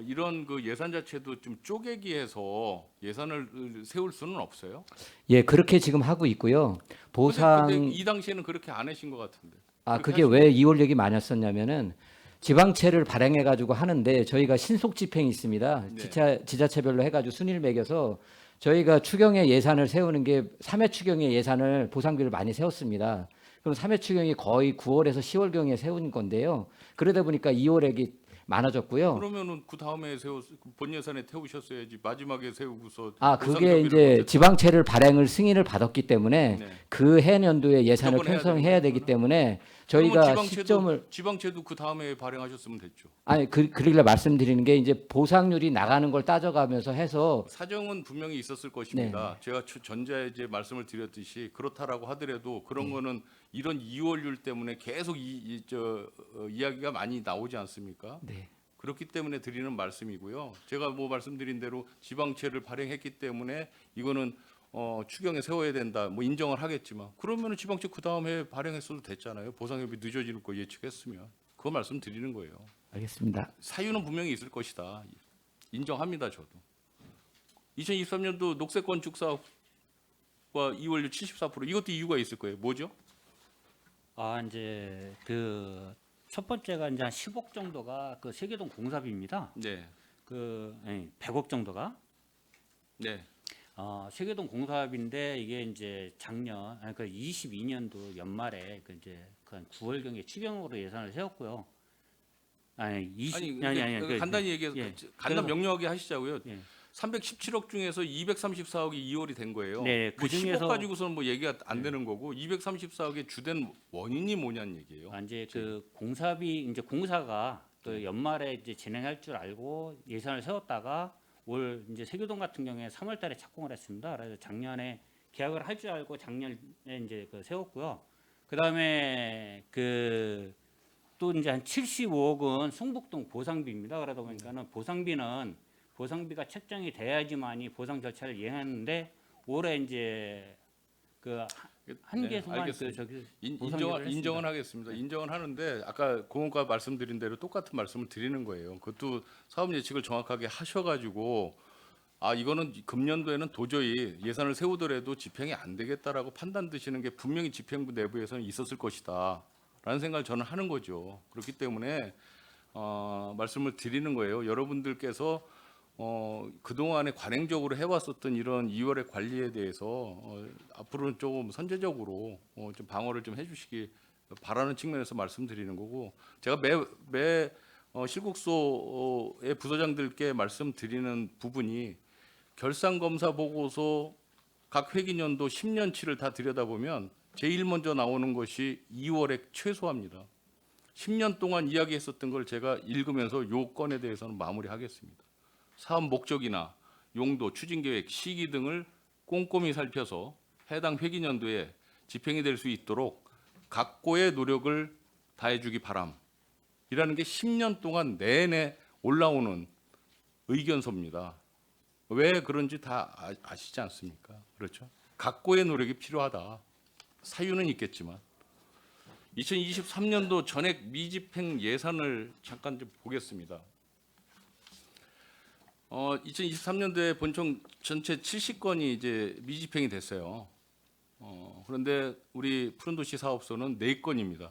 이런 그 예산 자체도 좀 쪼개기 해서 예산을 세울 수는 없어요. 예, 그렇게 지금 하고 있고요. 보상 근데 이 당시에는 그렇게 안 하신 것 같은데. 그렇게 그게 왜 이월력이 많았었냐면은 지방채를 발행해 가지고 하는데 저희가 신속 집행이 있습니다. 네. 지자체별로 해 가지고 순위를 매겨서 저희가 추경의 예산을 세우는 게 3회 추경의 예산을 보상비를 많이 세웠습니다. 그럼 3회 추경이 거의 9월에서 10월경에 세운 건데요. 그러다 보니까 2월액이 많아졌고요. 그러면은 그 다음에 본 예산에 태우셨어야지. 마지막에 세우고서 그게 보상 협의를 이제 못했다. 지방채를 발행을 승인을 받았기 때문에 네. 그 해년도에 예산을 무조건 해야 편성해야 되는 되기 거구나. 때문에 그러면 저희가 시점을 지방채도 그 다음에 발행하셨으면 됐죠. 그러길래 말씀드리는 게 이제 보상률이 나가는 걸 따져가면서 해서 사정은 분명히 있었을 것입니다. 네. 제가 전자에 말씀을 드렸듯이 그렇다라고 하더라도 그런 네. 거는 이런 2월율 때문에 계속 이야기가 많이 나오지 않습니까? 네. 그렇기 때문에 드리는 말씀이고요. 제가 뭐 말씀드린 대로 지방채를 발행했기 때문에 이거는 추경에 세워야 된다. 뭐 인정을 하겠지만 그러면은 지방채 그 다음에 발행했어도 됐잖아요. 보상협의 늦어지는 거 예측했으면 그거 말씀드리는 거예요. 알겠습니다. 사유는 분명히 있을 것이다. 인정합니다, 저도. 2023년도 녹색 건축 사업과 2월율 74% 이것도 이유가 있을 거예요. 뭐죠? 이제 그 첫 번째가 이제 한 10억 정도가 그 세계동 공사비입니다. 네, 100억 정도가 네, 세계동 공사비인데 이게 이제 작년 그 22년도 연말에 그 이제 그 9월경에 추경으로 예산을 세웠고요. 아니 근데 간단히 얘기해서 예. 간단 그래서- 명료하게 하시자고요. 예. 317억 중에서 234억이 2월이 된 거예요. 네, 뭐 그중에서- 10억 가지고서는 뭐 얘기가 안 되는 거고 234억의 주된 원인이 뭐냐는 얘기예요. 이제 그 공사비 이제 공사가 그 연말에 이제 진행할 줄 알고 예산을 세웠다가 올 이제 세교동 같은 경우에 3월달에 착공을 했습니다. 그래서 작년에 계약을 할 줄 알고 작년에 이제 그 세웠고요. 그 다음에 그 또 이제 한 75억은 승북동 보상비입니다. 그러다 보니까는 보상비가 책정이 돼야지만이 보상 절차를 이행하는데 올해 이제 그 한개 네, 순간 알겠습니다. 저기 인정은 했습니다. 인정은 하겠습니다. 인정은 하는데 아까 공원과 말씀드린 대로 똑같은 말씀을 드리는 거예요. 그것도 사업 예측을 정확하게 하셔가지고 이거는 금년도에는 도저히 예산을 세우더라도 집행이 안 되겠다라고 판단 드시는 게 분명히 집행부 내부에서는 있었을 것이다라는 생각을 저는 하는 거죠. 그렇기 때문에 말씀을 드리는 거예요. 여러분들께서 그동안에 관행적으로 해왔었던 이런 2월의 관리에 대해서 앞으로는 조금 선제적으로 좀 방어를 좀 해주시기 바라는 측면에서 말씀드리는 거고, 제가 매 실국소의 부서장들께 말씀드리는 부분이 결산검사 보고서 각 회기년도 10년치를 다 들여다보면 제일 먼저 나오는 것이 2월에 최소합니다. 10년 동안 이야기했었던 걸 제가 읽으면서 요 건에 대해서는 마무리하겠습니다. 사업 목적이나 용도, 추진계획, 시기 등을 꼼꼼히 살펴서 해당 회기년도에 집행이 될 수 있도록 각고의 노력을 다해주기 바람이라는 게 10년 동안 내내 올라오는 의견서입니다. 왜 그런지 다 아시지 않습니까? 그렇죠? 각고의 노력이 필요하다. 사유는 있겠지만 2023년도 전액 미집행 예산을 잠깐 좀 보겠습니다. 2023년도에 본청 전체 70건이 이제 미집행이 됐어요. 그런데 우리 푸른도시 사업소는 4건입니다.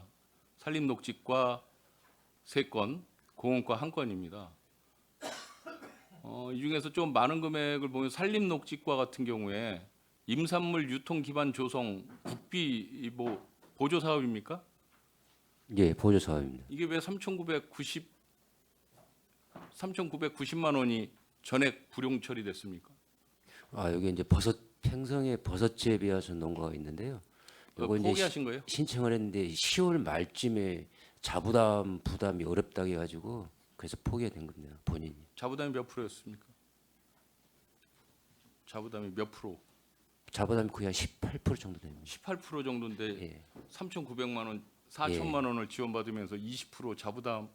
산림녹지과 3건, 공원과 1건입니다. 이 중에서 좀 많은 금액을 보면 산림녹지과 같은 경우에 임산물 유통 기반 조성 국비 보조 사업입니까? 예, 보조 사업입니다. 이게 왜 3,990만 원이 전액 불용 처리됐습니까? 여기 이제 행성에 버섯 재배하신 농가가 있는데요. 요거 이제 포기하신 거예요? 신청을 했는데 10월 말쯤에 부담이 어렵다고 해가지고 그래서 포기가 된 겁니다. 본인이. 자부담이 몇 프로였습니까? 자부담이 몇 프로? 자부담이 거의 한 18% 정도 됩니다. 18% 정도인데 예. 3,900만 원, 4천만 원을 지원받으면서 20% 자부담이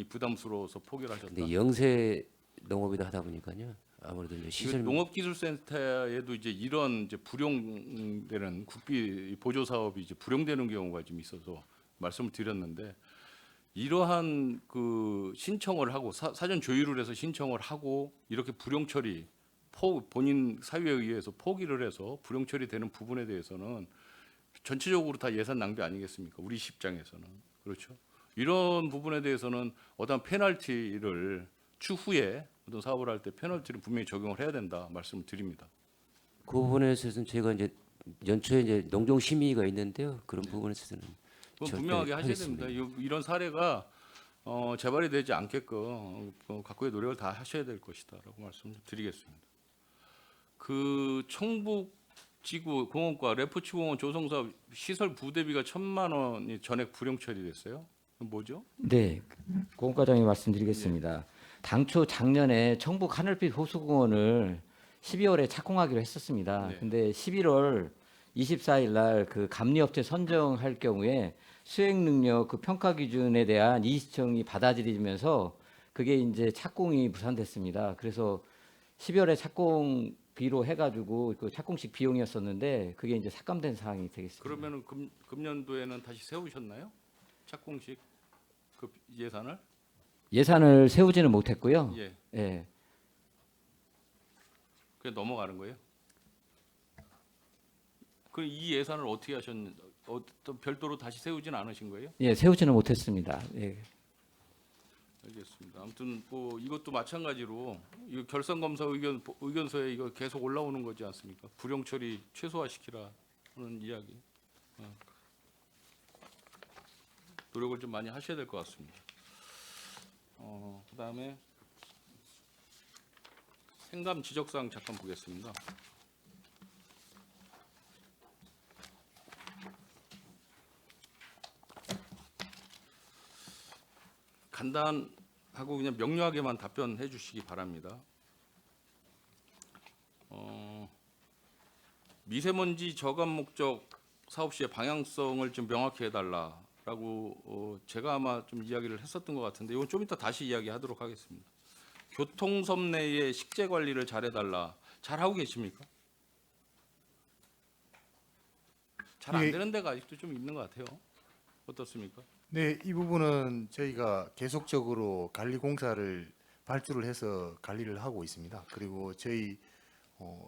부담스러워서 포기를 하셨다. 근데 영세 농업이다 하다 보니까요. 아무래도 이제 이거 시설 농업기술센터에도 이제 이런 이제 불용되는 국비 보조 사업이 이제 불용되는 경우가 좀 있어서 말씀을 드렸는데, 이러한 그 신청을 하고 사전 조율을 해서 신청을 하고 이렇게 불용 처리 본인 사유에 의해서 포기를 해서 불용 처리되는 부분에 대해서는 전체적으로 다 예산 낭비 아니겠습니까? 우리 입장에서는. 그렇죠? 이런 부분에 대해서는 어떤 페널티를 추후에 어떤 사업을 할 때 페널티를 분명히 적용을 해야 된다 말씀을 드립니다. 그 부분에 있어서는 제가 이제 연초에 이제 농종 심의가 있는데요. 그런 부분에 있어서는 그건 절대 분명하게 하셔야 하겠습니다. 됩니다. 이런 사례가 재발이 되지 않게끔 각고의 노력을 다 하셔야 될 것이다라고 말씀드리겠습니다. 그 청북지구 공원과 레포츠공원 조성사업 시설 부대비가 1,000만 원이 전액 불용 처리됐어요. 뭐죠? 네, 공과장님 말씀드리겠습니다. 당초 작년에 청북 하늘빛 호수공원을 12월에 착공하기로 했었습니다. 네. 근데 11월 24일 날 그 감리업체 선정할 경우에 수행 능력 그 평가 기준에 대한 이의신청이 받아들이면서 그게 이제 착공이 무산됐습니다. 그래서 12월에 착공비로 해가지고 그 착공식 비용이었었는데 그게 이제 삭감된 사항이 되겠습니다. 그러면은 금년도에는 다시 세우셨나요? 착공식 그 예산을? 예산을 세우지는 못했고요. 예. 예. 그냥 넘어가는 거예요? 그 이 예산을 어떻게 하셨는지 어떤 별도로 다시 세우진 않으신 거예요? 예, 세우지는 못했습니다. 예. 알겠습니다. 아무튼 뭐 이것도 마찬가지로 이거 결산검사 의견서에 이거 계속 올라오는 거지 않습니까? 불용 처리 최소화시키라는 이야기. 노력을 좀 많이 하셔야 될 것 같습니다. 그다음에 행감 지적사항 잠깐 보겠습니다. 간단하고 그냥 명료하게만 답변해 주시기 바랍니다. 미세먼지 저감 목적 사업 시의 방향성을 좀 명확히 해달라라고 제가 아마 좀 이야기를 했었던 것 같은데 이건 좀 이따 다시 이야기하도록 하겠습니다. 교통섬 내의 식재 관리를 잘해달라. 잘하고 계십니까? 잘 안 예. 되는 데가 아직도 좀 있는 것 같아요. 어떻습니까? 네, 이 부분은 저희가 계속적으로 관리 공사를 발주를 해서 관리를 하고 있습니다. 그리고 저희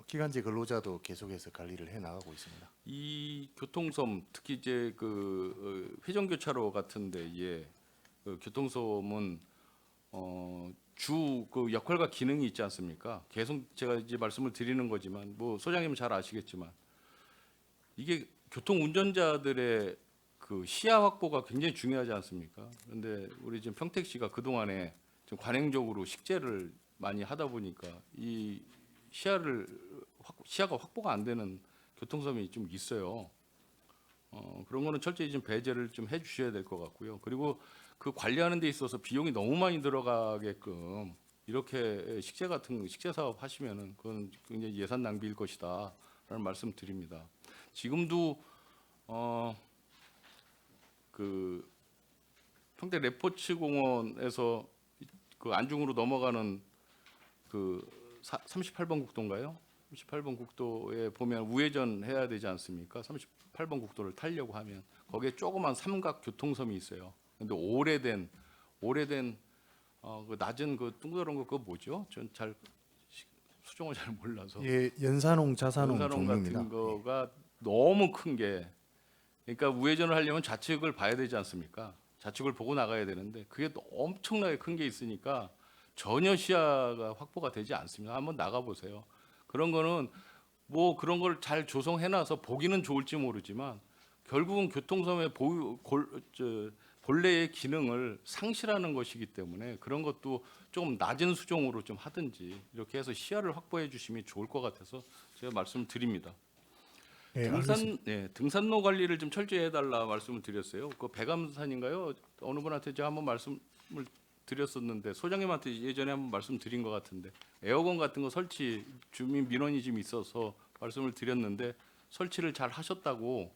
기간제 근로자도 계속해서 관리를 해 나가고 있습니다. 이 교통섬 특히 이제 그 회전교차로 같은데 예, 그 교통섬은 주 그 역할과 기능이 있지 않습니까? 계속 제가 이제 말씀을 드리는 거지만 뭐 소장님은 잘 아시겠지만 이게 교통 운전자들의 그 시야 확보가 굉장히 중요하지 않습니까? 그런데 우리 지금 평택 씨가 그 동안에 좀 관행적으로 식재를 많이 하다 보니까 이 시야가 확보가 안 되는 교통섬이 좀 있어요. 그런 거는 철저히 좀 배제를 좀 해주셔야 될 것 같고요. 그리고 그 관리하는 데 있어서 비용이 너무 많이 들어가게끔 이렇게 식재 사업 하시면은 그건 굉장히 예산 낭비일 것이다라는 말씀 드립니다. 지금도 그 평택 레포츠 공원에서 그 안중으로 넘어가는 그 38번 국도인가요? 38번 국도에 보면 우회전 해야 되지 않습니까? 38번 국도를 타려고 하면 거기에 조그만 삼각 교통섬이 있어요. 근데 오래된 그 낮은 그 둥그런 거 그거 뭐죠? 전 잘 수종을 잘 몰라서. 예, 연산홍 자산홍 연산홍 종류입니다. 같은 거가 너무 큰 게 그러니까 우회전을 하려면 좌측을 봐야 되지 않습니까? 좌측을 보고 나가야 되는데 그게 엄청나게 큰 게 있으니까 전혀 시야가 확보가 되지 않습니다. 한번 나가 보세요. 그런 거는 뭐 그런 걸 잘 조성해놔서 보기는 좋을지 모르지만 결국은 교통섬의 본래의 기능을 상실하는 것이기 때문에 그런 것도 좀 낮은 수종으로 좀 하든지 이렇게 해서 시야를 확보해 주시면 좋을 것 같아서 제가 말씀을 드립니다. 네, 알겠습니다. 등산로 관리를 좀 철저히 해달라 말씀을 드렸어요. 그 배감산인가요? 어느 분한테 제가 한번 말씀을 드렸었는데 소장님한테 예전에 한번 말씀드린 것 같은데 에어컨 같은 거 설치 주민 민원이 좀 있어서 말씀을 드렸는데 설치를 잘 하셨다고.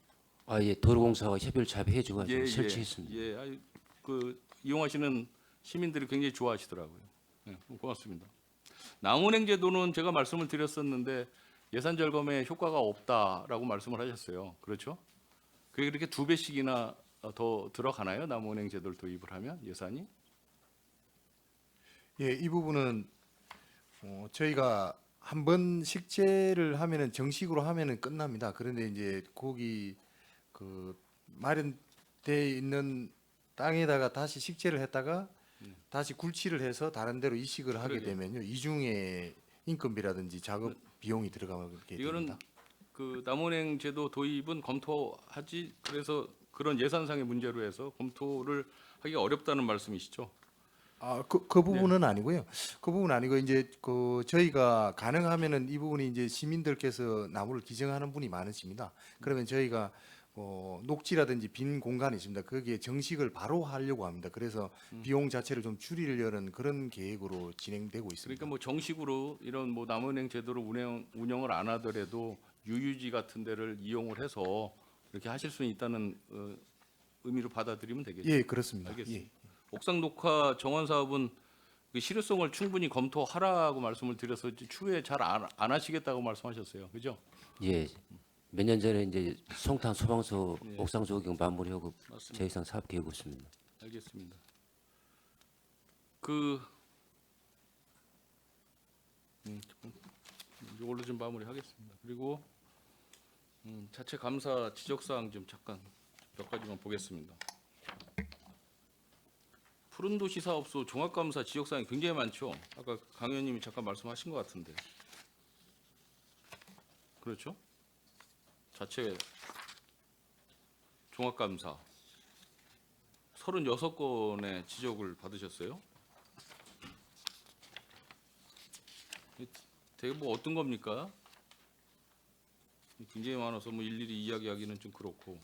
아, 예, 도로공사가 협의를 잘 해줘가지고 설치했습니다. 예, 그 이용하시는 시민들이 굉장히 좋아하시더라고요. 네, 고맙습니다. 남은행 제도는 제가 말씀을 드렸었는데 예산 절감에 효과가 없다라고 말씀을 하셨어요. 그렇죠? 그게 그렇게 2배씩이나 더 들어가나요? 남은행 제도를 도입을 하면 예산이? 예, 이 부분은 저희가 한번 식재를 하면은 정식으로 하면은 끝납니다. 그런데 이제 거기 그 마련돼 있는 땅에다가 다시 식재를 했다가 다시 굴치를 해서 다른 데로 이식을 하게 그러게요. 되면요 이중에 인건비라든지 작업 비용이 들어가게 이거는 됩니다. 그 남은행 제도 도입은 검토하지 그래서 그런 예산상의 문제로 해서 검토를 하기가 어렵다는 말씀이시죠? 그 부분은 아니고요. 그 부분 아니고 이제 그 저희가 가능하면은 이 부분이 이제 시민들께서 나무를 기증하는 분이 많으십니다. 그러면 저희가 녹지라든지 빈 공간이 있습니다. 거기에 정식을 바로 하려고 합니다. 그래서 비용 자체를 좀 줄이려는 그런 계획으로 진행되고 있습니다. 그러니까 뭐 정식으로 이런 뭐 남은행 제도를 운영을 안 하더라도 유유지 같은 데를 이용을 해서 이렇게 하실 수 있다는 의미로 받아들이면 되겠죠. 예, 그렇습니다. 알겠습니다. 옥상 녹화 정원 사업은 그 실효성을 충분히 검토하라고 말씀을 드려서 추후에 잘 안 하시겠다고 말씀하셨어요. 그죠? 예, 몇 년 전에 이제 송탄 소방서 예. 옥상 조경 마무리하고 맞습니다. 제 이상 사업 계획 없습니다. 알겠습니다. 그 이걸로 좀 마무리하겠습니다. 그리고 자체 감사 지적 사항 좀 잠깐 몇 가지만 보겠습니다. 푸른 도시 사업소 종합 감사 지적 사항이 굉장히 많죠. 아까 강 의원님이 잠깐 말씀하신 것 같은데. 그렇죠? 자체 종합 감사 36건의 지적을 받으셨어요. 되게 뭐 어떤 겁니까? 굉장히 많아서 뭐 일일이 이야기하기는 좀 그렇고.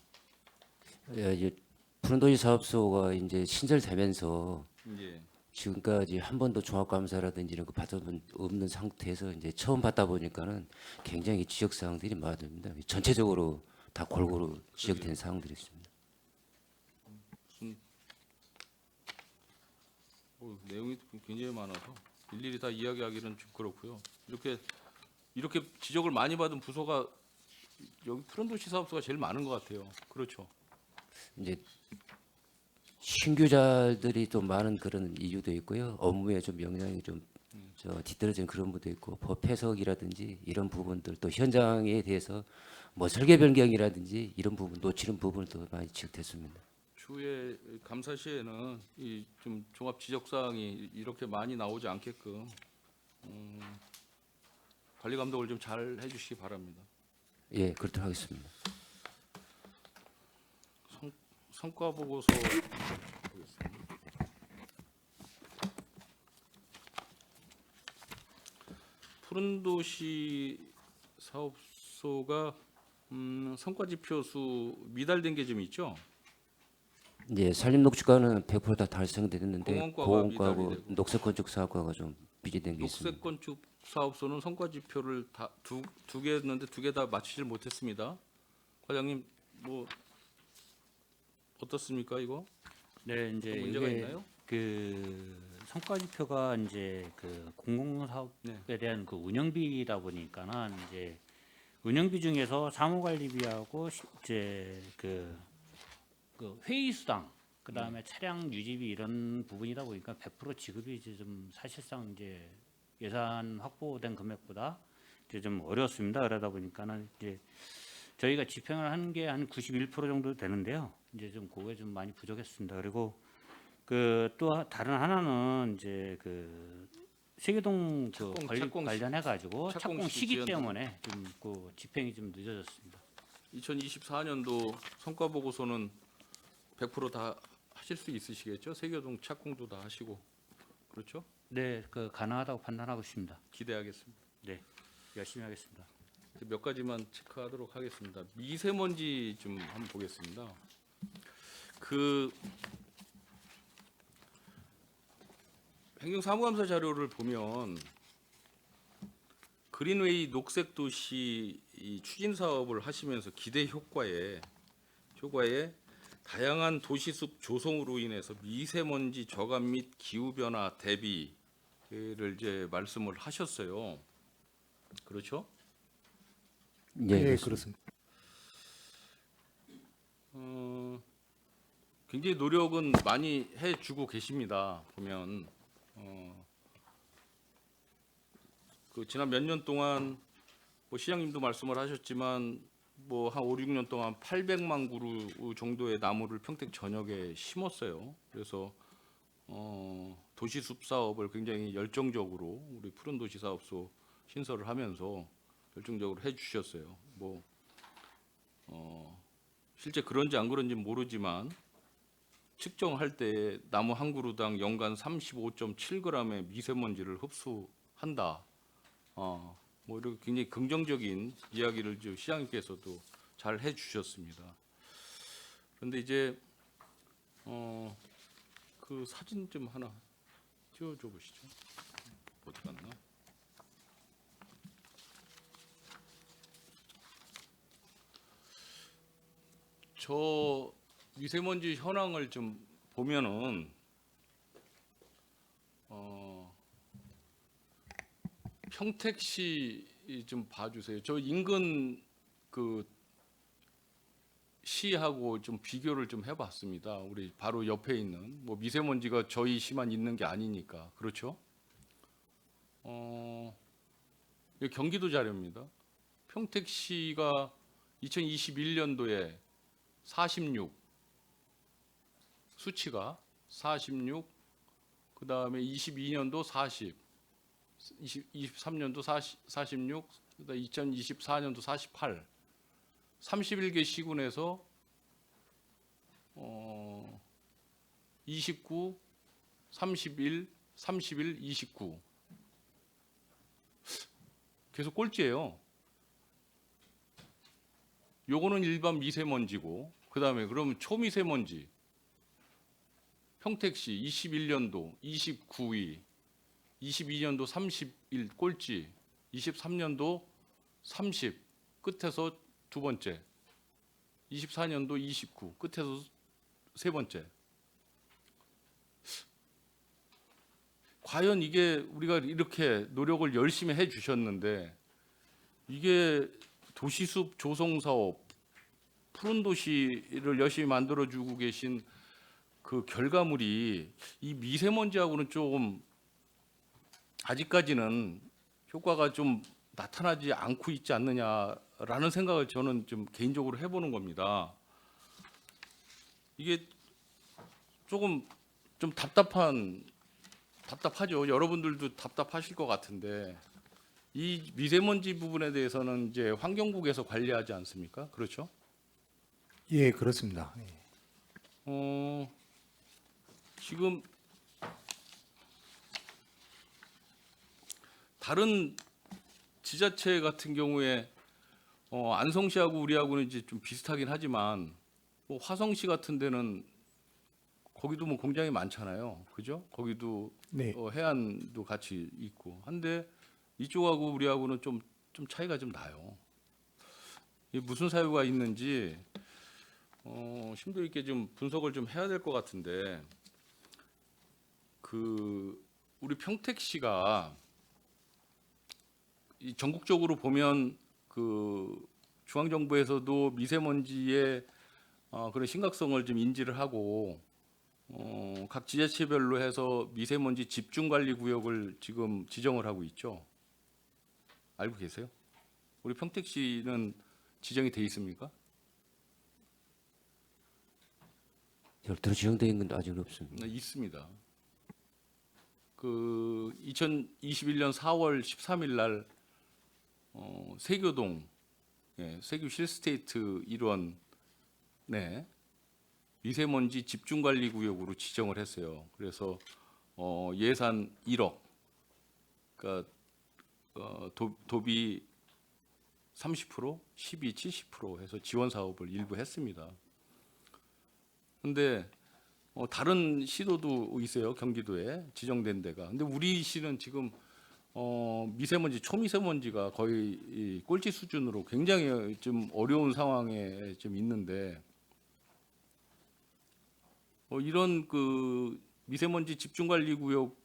예, 이제 푸른도시 사업소가 이제 신설되면서 예. 지금까지 한 번도 종합감사라든지 이런 거 받아본 없는 상태에서 이제 처음 받다 보니까는 굉장히 지적 사항들이 많습니다. 전체적으로 다 골고루 지적된 사항들이 있습니다. 내용이 굉장히 많아서 일일이 다 이야기하기는 좀 그렇고요. 이렇게 지적을 많이 받은 부서가 여기 푸른도시 사업소가 제일 많은 것 같아요. 그렇죠. 이제 신규자들이 좀 많은 그런 이유도 있고요. 업무에 좀 영향이 좀 뒤떨어진 그런 부분도 있고 법 해석이라든지 이런 부분들 또 현장에 대해서 뭐 설계 변경이라든지 이런 부분 놓치는 부분도 많이 지적됐습니다. 추후에 감사 시에는 이 좀 종합 지적 사항이 이렇게 많이 나오지 않게끔 관리 감독을 좀 잘 해주시기 바랍니다. 예, 그렇도록 하겠습니다. 성과 보고서 보겠습니다. 푸른도시 사업소가 성과 지표수 미달된 게 좀 있죠. 이제 산림녹지과는 100% 다 달성됐는데 공원과가 공원과하고 미달이 되고. 녹색건축 사업과가 좀 비례된 게 있습니다. 녹색 건축 사업소는 성과 지표를 다 두 개였는데 두 개 다 맞추질 못했습니다. 과장님 뭐 어떻습니까 이거? 네, 이제 문제가 이게 있나요? 그 성과 지표가 이제 그 공공사업에 네. 대한 그 운영비다 보니까는 이제 운영비 중에서 사무관리비하고 이제 그 회의 수당 그다음에 차량 유지비 이런 부분이다 보니까 100% 지급이 이제 좀 사실상 이제 예산 확보된 금액보다 이제 좀 어렵습니다. 그러다 보니까는 이제 저희가 집행을 한 게 한 91% 정도 되는데요. 이제 좀 그게 좀 많이 부족했습니다. 그리고 그 또 다른 하나는 이제 그 세계동 그 관련해 가지고 착공 착공 시기 시기 지연 때문에 좀 그 집행이 좀 늦어졌습니다. 2024년도 성과 보고서는 100% 다 하실 수 있으시겠죠? 세계동 착공도 다 하시고 그렇죠? 네, 그 가능하다고 판단하고 있습니다. 기대하겠습니다. 네, 열심히 하겠습니다. 몇 가지만 체크하도록 하겠습니다. 미세먼지 좀 한번 보겠습니다. 그 행정사무감사 자료를 보면 그린웨이 녹색도시 이 추진 사업을 하시면서 기대 효과에 다양한 도시숲 조성으로 인해서 미세먼지 저감 및 기후 변화 대비를 이제 말씀을 하셨어요. 그렇죠? 예, 그렇습니다. 굉장히 노력은 많이 해주고 계십니다. 보면 그 지난 몇 년 동안 뭐 시장님도 말씀을 하셨지만 뭐 한 5, 6년 동안 800만 그루 정도의 나무를 평택 전역에 심었어요. 그래서 도시숲 사업을 굉장히 열정적으로 우리 푸른 도시 사업소 신설을 하면서 열정적으로 해주셨어요. 뭐 실제 그런지 안 그런지 모르지만 측정할 때 나무 한 그루당 연간 35.7g의 미세먼지를 흡수한다. 뭐 이렇게 굉장히 긍정적인 이야기를 시장님께서도 잘 해주셨습니다. 그런데 이제 그 사진 좀 하나 띄워줘 보시죠. 어디 갔나? 저 미세먼지 현황을 좀 보면은 평택시 좀 봐주세요. 저 인근 그 시하고 좀 비교를 좀 해봤습니다. 우리 바로 옆에 있는 뭐 미세먼지가 저희 시만 있는 게 아니니까 그렇죠? 이 경기도 자료입니다. 평택시가 2021년도에 46 수치가 46, 그 다음에 22년도 40, 23년도 46, 그다음 2024년도 48, 31개 시군에서 29, 31, 31, 29 계속 꼴찌예요. 요거는 일반 미세먼지고 그 다음에 그러면 초미세먼지 평택시 21년도 29위, 22년도 31 꼴찌, 23년도 30 끝에서 두 번째, 24년도 29 끝에서 세 번째. 과연 이게 우리가 이렇게 노력을 열심히 해 주셨는데 이게 도시숲 조성 사업, 푸른 도시를 열심히 만들어주고 계신 그 결과물이 이 미세먼지하고는 조금 아직까지는 효과가 좀 나타나지 않고 있지 않느냐라는 생각을 저는 좀 개인적으로 해보는 겁니다. 이게 조금 좀 답답하죠. 여러분들도 답답하실 것 같은데 이 미세먼지 부분에 대해서는 이제 환경국에서 관리하지 않습니까? 그렇죠? 예, 그렇습니다. 예. 지금 다른 지자체 같은 경우에 안성시하고 우리하고는 이제 좀 비슷하긴 하지만 뭐 화성시 같은 데는 거기도 뭐 공장이 많잖아요, 그죠? 거기도 네. 해안도 같이 있고 한데 이쪽하고 우리하고는 좀 차이가 좀 나요. 이게 무슨 사유가 있는지 심도 있게 좀 분석을 좀 해야 될 것 같은데 그 우리 평택시가 이 전국적으로 보면 그 중앙정부에서도 미세먼지의 그런 심각성을 좀 인지를 하고 각 지자체별로 해서 미세먼지 집중관리구역을 지금 지정을 하고 있죠. 알고 계세요? 우리 평택시는 지정이 돼 있습니까? 별도로 지정되어 있는 건 아직은 없습니다. 네, 있습니다. 그 2021년 4월 13일 날 세교동 세교 실스테이트 일원 네 미세먼지 집중관리구역으로 지정을 했어요. 그래서 예산 1억, 그러니까 도비 30%, 시비 70% 해서 지원 사업을 일부 했습니다. 근데 다른 시도도 있어요. 경기도에 지정된 데가. 근데 우리 시는 지금 미세먼지, 초미세먼지가 거의 이 꼴찌 수준으로 굉장히 좀 어려운 상황에 좀 있는데 이런 그 미세먼지 집중관리구역을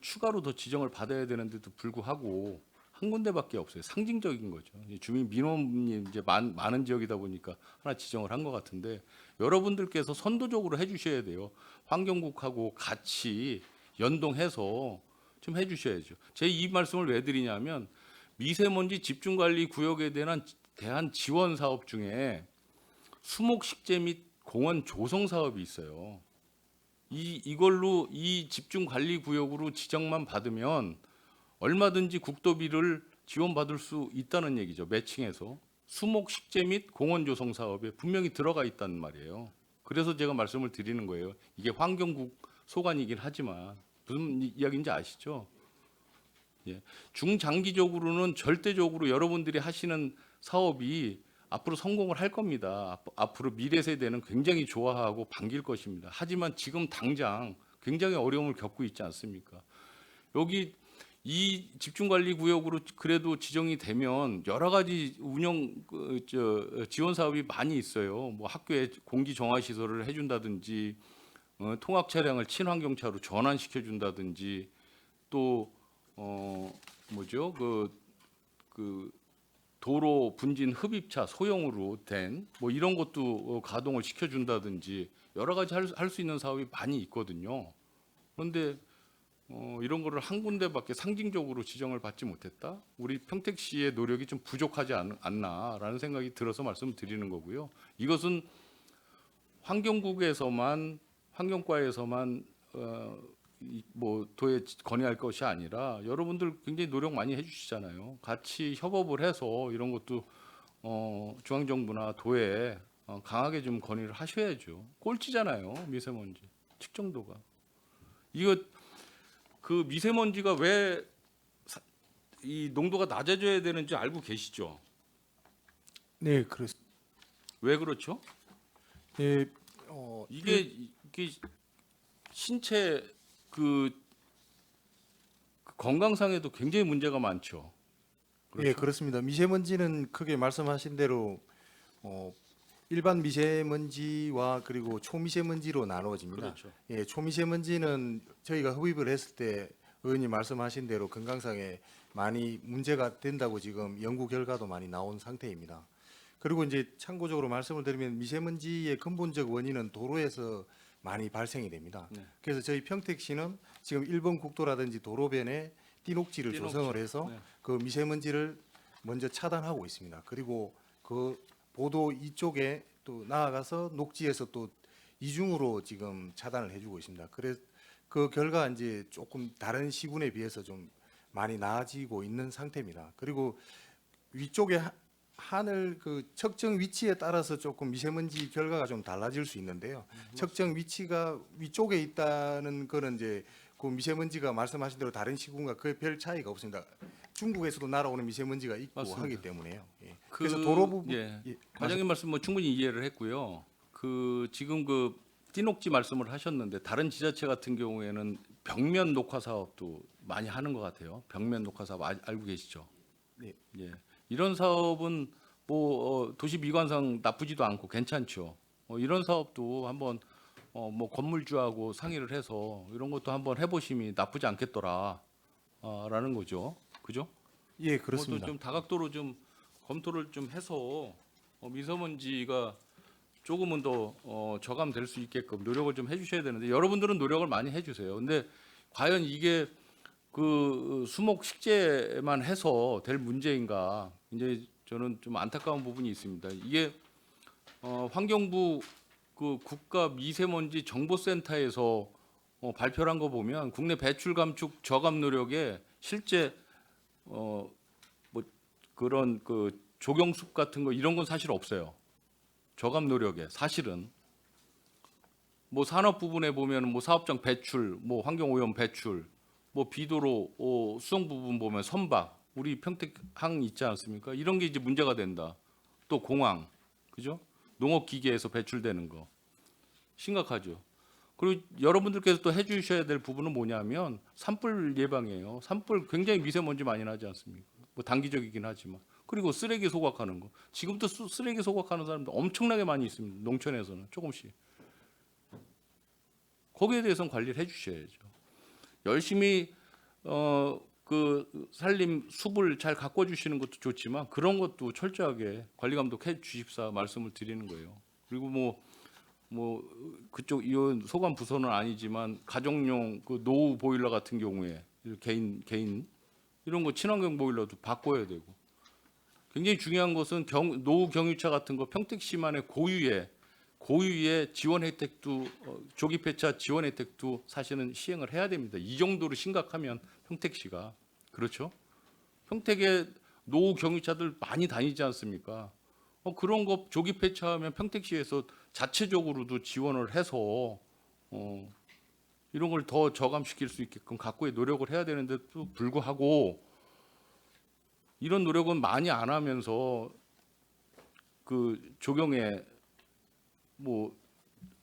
추가로 더 지정을 받아야 되는데도 불구하고 한 군데밖에 없어요. 상징적인 거죠. 주민 민원이 이제 많은 지역이다 보니까 하나 지정을 한 것 같은데 여러분들께서 선도적으로 해주셔야 돼요. 환경국하고 같이 연동해서 좀 해주셔야죠. 제 이 말씀을 왜 드리냐면 미세먼지 집중관리 구역에 대한 지원 사업 중에 수목식재 및 공원 조성 사업이 있어요. 이걸로 이 집중관리 구역으로 지정만 받으면 얼마든지 국도비를 지원받을 수 있다는 얘기죠. 매칭해서 수목식재 및 공원 조성 사업에 분명히 들어가 있단 말이에요. 그래서 제가 말씀을 드리는 거예요. 이게 환경국 소관이긴 하지만 무슨 이야기인지 아시죠? 예. 중장기적으로는 절대적으로 여러분들이 하시는 사업이 앞으로 성공을 할 겁니다. 앞으로 미래 세대는 굉장히 좋아하고 반길 것입니다. 하지만 지금 당장 굉장히 어려움을 겪고 있지 않습니까? 여기 이 집중관리구역으로 그래도 지정이 되면 여러 가지 지원 사업이 많이 있어요. 뭐 학교에 공기 정화 시설을 해준다든지, 통학 차량을 친환경차로 전환시켜 준다든지, 또 뭐죠? 그 도로 분진 흡입차 소형으로 된 뭐 이런 것도 가동을 시켜준다든지 여러 가지 할 수 있는 사업이 많이 있거든요. 그런데 이런 거를 한 군데밖에 상징적으로 지정을 받지 못했다? 우리 평택시의 노력이 좀 부족하지 않나라는 생각이 들어서 말씀드리는 거고요. 이것은 환경국에서만 환경과에서만 뭐 도에 건의할 것이 아니라 여러분들 굉장히 노력 많이 해주시잖아요. 같이 협업을 해서 이런 것도 중앙정부나 도에 강하게 좀 건의를 하셔야죠. 꼴찌잖아요, 미세먼지 측정도가. 이거 그 미세먼지가 왜 이 농도가 낮아져야 되는지 알고 계시죠? 네, 그렇습니다. 왜 그렇죠? 예, 이게 신체 그 건강상에도 굉장히 문제가 많죠. 예, 그렇습니다. 미세먼지는 크게 말씀하신 대로 일반 미세먼지와 그리고 초미세먼지로 나누어집니다. 그렇죠. 예, 초미세먼지는 저희가 흡입을 했을 때 의원님 말씀하신 대로 건강상에 많이 문제가 된다고 지금 연구 결과도 많이 나온 상태입니다. 그리고 이제 참고적으로 말씀을 드리면 미세먼지의 근본적 원인은 도로에서 많이 발생이 됩니다. 네. 그래서 저희 평택시는 지금 1번 국도라든지 도로변에 띠녹지를 띠녹지. 조성을 해서 네. 그 미세먼지를 먼저 차단하고 있습니다. 그리고 그 보도 이쪽에 또 나아가서 녹지에서 또 이중으로 지금 차단을 해주고 있습니다. 그래서 그 결과 이제 조금 다른 시군에 비해서 좀 많이 나아지고 있는 상태입니다. 그리고 위쪽에 하늘 그 측정 위치에 따라서 조금 미세먼지 결과가 좀 달라질 수 있는데요. 측정 위치가 위쪽에 있다는 거는 이제 그 미세먼지가 말씀하신 대로 다른 시군과 그 별 차이가 없습니다. 중국에서도 날아오는 미세먼지가 있고 맞습니다. 하기 때문에요. 예. 그, 그래서 도로 부분 예. 예, 과장님 말씀 뭐 충분히 이해를 했고요. 그 지금 그 띠녹지 말씀을 하셨는데 다른 지자체 같은 경우에는 벽면 녹화 사업도 많이 하는 것 같아요. 벽면 녹화 사업 알고 계시죠? 네. 예. 이런 사업은 뭐 도시 미관상 나쁘지도 않고 괜찮죠. 이런 사업도 한번 뭐 건물주하고 상의를 해서 이런 것도 한번 해보심이 나쁘지 않겠더라. 라는 거죠. 그죠? 예, 그것도 그렇습니다. 좀 다각도로 좀 검토를 좀 해서 미세먼지가 조금은 더 저감될 수 있게끔 노력을 좀 해주셔야 되는데 여러분들은 노력을 많이 해주세요. 근데 과연 이게 그 수목 식재만 해서 될 문제인가? 이제 저는 좀 안타까운 부분이 있습니다. 이게 환경부 그 국가 미세먼지 정보센터에서 발표를 한 거 보면 국내 배출 감축 저감 노력에 실제 뭐 그런 그 조경숲 같은 거 이런 건 사실 없어요. 저감 노력에 사실은 뭐 산업 부분에 보면 뭐 사업장 배출, 뭐 환경 오염 배출, 뭐 비도로 수송 부분 보면 선박, 우리 평택항 있지 않습니까? 이런 게 이제 문제가 된다. 또 공항, 그죠? 농업 기계에서 배출되는 거 심각하죠. 그리고 여러분들께서 또 해주셔야 될 부분은 뭐냐면 산불 예방이에요. 산불 굉장히 미세먼지 많이 나지 않습니까? 뭐 단기적이긴 하지만. 그리고 쓰레기 소각하는 거. 지금도 쓰레기 소각하는 사람들 엄청나게 많이 있습니다. 농촌에서는 조금씩. 거기에 대해서는 관리를 해주셔야죠. 열심히 그 산림 숲을 잘 가꿔주시는 것도 좋지만 그런 것도 철저하게 관리 감독해 주십사 말씀을 드리는 거예요. 그리고 뭐 그쪽 이혼 소관 부서는 아니지만 가정용 그 노후 보일러 같은 경우에 개인 이런 거 친환경 보일러도 바꿔야 되고 굉장히 중요한 것은 노후 경유차 같은 거 평택시만의 고유의 지원 혜택도 조기 폐차 지원 혜택도 사실은 시행을 해야 됩니다. 이 정도로 심각하면 평택시가 그렇죠? 평택에 노후 경유차들 많이 다니지 않습니까? 그런 거 조기 폐차하면 평택시에서 자체적으로도 지원을 해서 이런 걸 더 저감시킬 수 있게끔 각고의 노력을 해야 되는데도 불구하고 이런 노력은 많이 안 하면서 그 조경에 뭐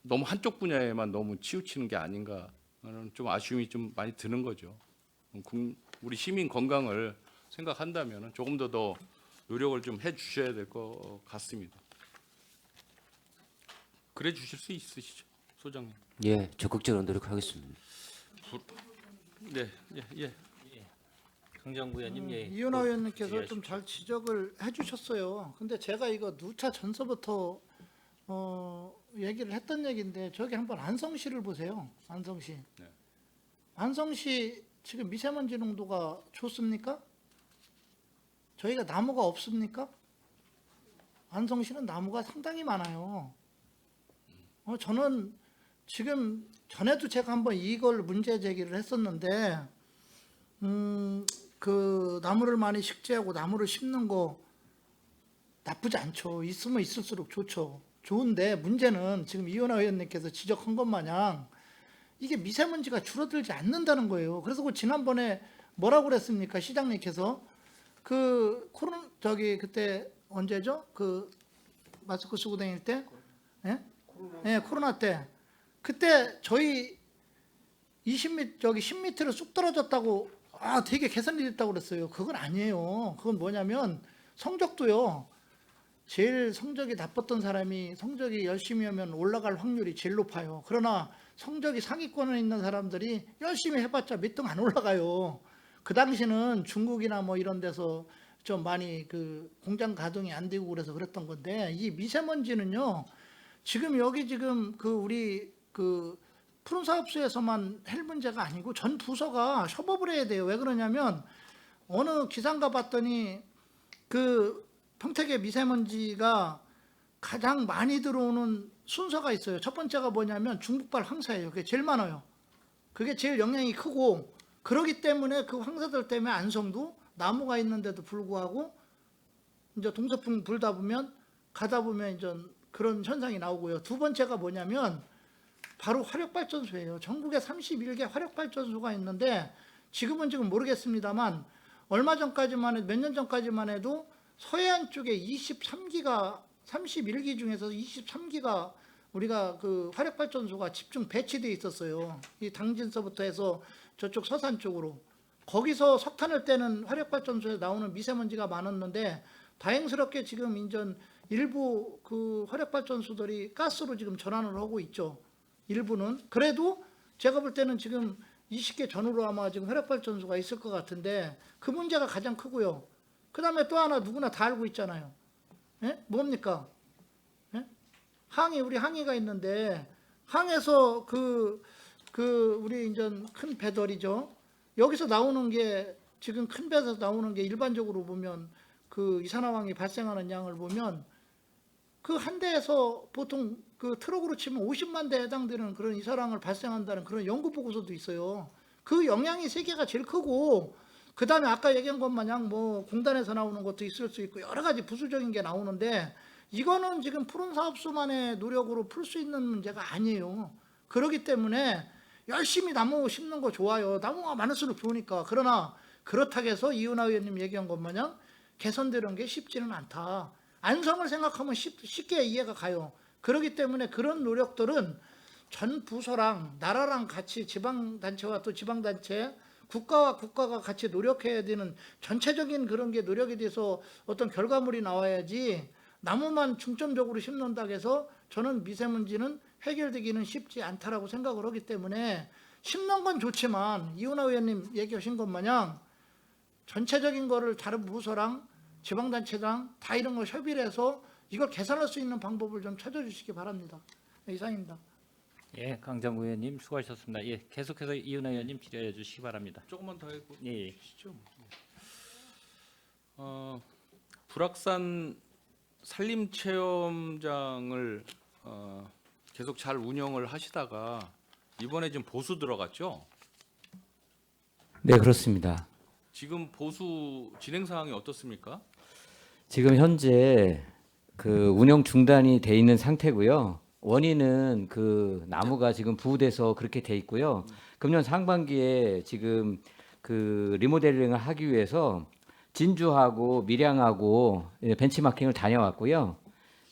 너무 한쪽 분야에만 너무 치우치는 게 아닌가 하는 좀 아쉬움이 좀 많이 드는 거죠. 우리 시민 건강을 생각한다면 조금 더 노력을 좀 해주셔야 될 것 같습니다. 그래 주실 수 있으시죠, 소장님? 예, 적극적으로 노력하겠습니다. 네, 예. 강정구 의원님 예. 이현아 의원님께서 질의하십시오. 좀 잘 지적을 해주셨어요. 근데 제가 이거 누차 전서부터 얘기를 했던 얘기인데 저기 한번 안성시를 보세요. 안성시. 네. 안성시 지금 미세먼지 농도가 좋습니까? 저희가 나무가 없습니까? 안성시는 나무가 상당히 많아요. 저는 지금 전에도 제가 한번 이걸 문제 제기를 했었는데 그 나무를 많이 식재하고 나무를 심는 거 나쁘지 않죠. 있으면 있을수록 좋죠. 좋은데 문제는 지금 이현아 의원님께서 지적한 것 마냥 이게 미세먼지가 줄어들지 않는다는 거예요. 그래서 그 지난번에 뭐라고 그랬습니까? 시장님께서 그 그때 언제죠? 그 마스크 쓰고 다닐 때? 예? 예, 코로나 때. 그때 저희 10m로 쑥 떨어졌다고 되게 개선이 됐다고 그랬어요. 그건 아니에요. 그건 뭐냐면 성적도요. 제일 성적이 나빴던 사람이 성적이 열심히 하면 올라갈 확률이 제일 높아요. 그러나 성적이 상위권에 있는 사람들이 열심히 해봤자 몇 등 안 올라가요. 그 당시는 중국이나 뭐 이런 데서 좀 많이 그 공장 가동이 안 되고 그래서 그랬던 건데, 이 미세먼지는요, 지금 여기 지금 그 우리 그 푸른사업소에서만 할 문제가 아니고 전 부서가 협업을 해야 돼요. 왜 그러냐면 어느 기상가 봤더니 그 평택의 미세먼지가 가장 많이 들어오는 순서가 있어요. 첫 번째가 뭐냐면 중북발 황사예요. 그게 제일 많아요. 그게 제일 영향이 크고, 그러기 때문에 그 황사들 때문에 안성도 나무가 있는데도 불구하고 이제 동서풍 불다 보면 가다 보면 이제 그런 현상이 나오고요. 두 번째가 뭐냐면 바로 화력발전소예요. 전국에 31개 화력발전소가 있는데 지금 모르겠습니다만 얼마 전까지만 해도 몇 년 전까지만 해도 서해안 쪽에 23기가 31기 중에서 23기가 우리가 그 화력발전소가 집중 배치돼 있었어요. 이 당진서부터 해서 저쪽 서산 쪽으로. 거기서 석탄을 떼는 화력발전소에 나오는 미세먼지가 많았는데 다행스럽게 지금 인전 일부 그 화력발전소들이 가스로 지금 전환을 하고 있죠. 일부는. 그래도 제가 볼 때는 지금 20개 전후로 아마 지금 화력발전소가 있을 것 같은데 그 문제가 가장 크고요. 그 다음에 또 하나 누구나 다 알고 있잖아요. 예? 뭡니까? 예? 우리 항이가 있는데 항에서 우리 인전 큰 배들이죠. 여기서 나오는 게 지금 큰 배에서 나오는 게 일반적으로 보면 그 이산화황이 발생하는 양을 보면 그 한 대에서 보통 그 트럭으로 치면 50만 대에 해당되는 그런 이산화황을 발생한다는 그런 연구 보고서도 있어요. 그 영향이 세계가 제일 크고, 그 다음에 아까 얘기한 것 마냥 뭐 공단에서 나오는 것도 있을 수 있고 여러 가지 부수적인 게 나오는데 이거는 지금 푸른사업소만의 노력으로 풀 수 있는 문제가 아니에요. 그렇기 때문에 열심히 나무 심는 거 좋아요. 나무가 많을수록 좋으니까. 그러나 그렇다고 해서 이은하 의원님 얘기한 것 마냥 개선되는 게 쉽지는 않다. 안성을 생각하면 쉽게 이해가 가요. 그렇기 때문에 그런 노력들은 전 부서랑 나라랑 같이 지방단체와 또 지방단체, 국가와 국가가 같이 노력해야 되는 전체적인 그런 게 노력에 대해서 어떤 결과물이 나와야지 나무만 중점적으로 심는다고 해서 저는 미세먼지는 해결되기는 쉽지 않다라고 생각을 하기 때문에 심는 건 좋지만 이은하 의원님 얘기하신 것 마냥 전체적인 거를 다른 부서랑 지방단체랑 다 이런 걸 협의를 해서 이걸 개선할 수 있는 방법을 좀 찾아주시기 바랍니다. 네, 이상입니다. 예, 강정구 의원님 수고하셨습니다. 예, 계속해서 이은하 의원님 질의해 주시기 바랍니다. 조금만 더 해고 예, 예. 시죠. 불악산 산림체험장을 계속 잘 운영을 하시다가 이번에 지금 보수 들어갔죠? 네, 그렇습니다. 지금 보수 진행 상황이 어떻습니까? 지금 현재 그 운영 중단이 돼 있는 상태고요. 원인은 그 나무가 지금 부우돼서 그렇게 돼 있고요. 금년 상반기에 지금 그 리모델링을 하기 위해서 진주하고 밀양하고 벤치마킹을 다녀왔고요.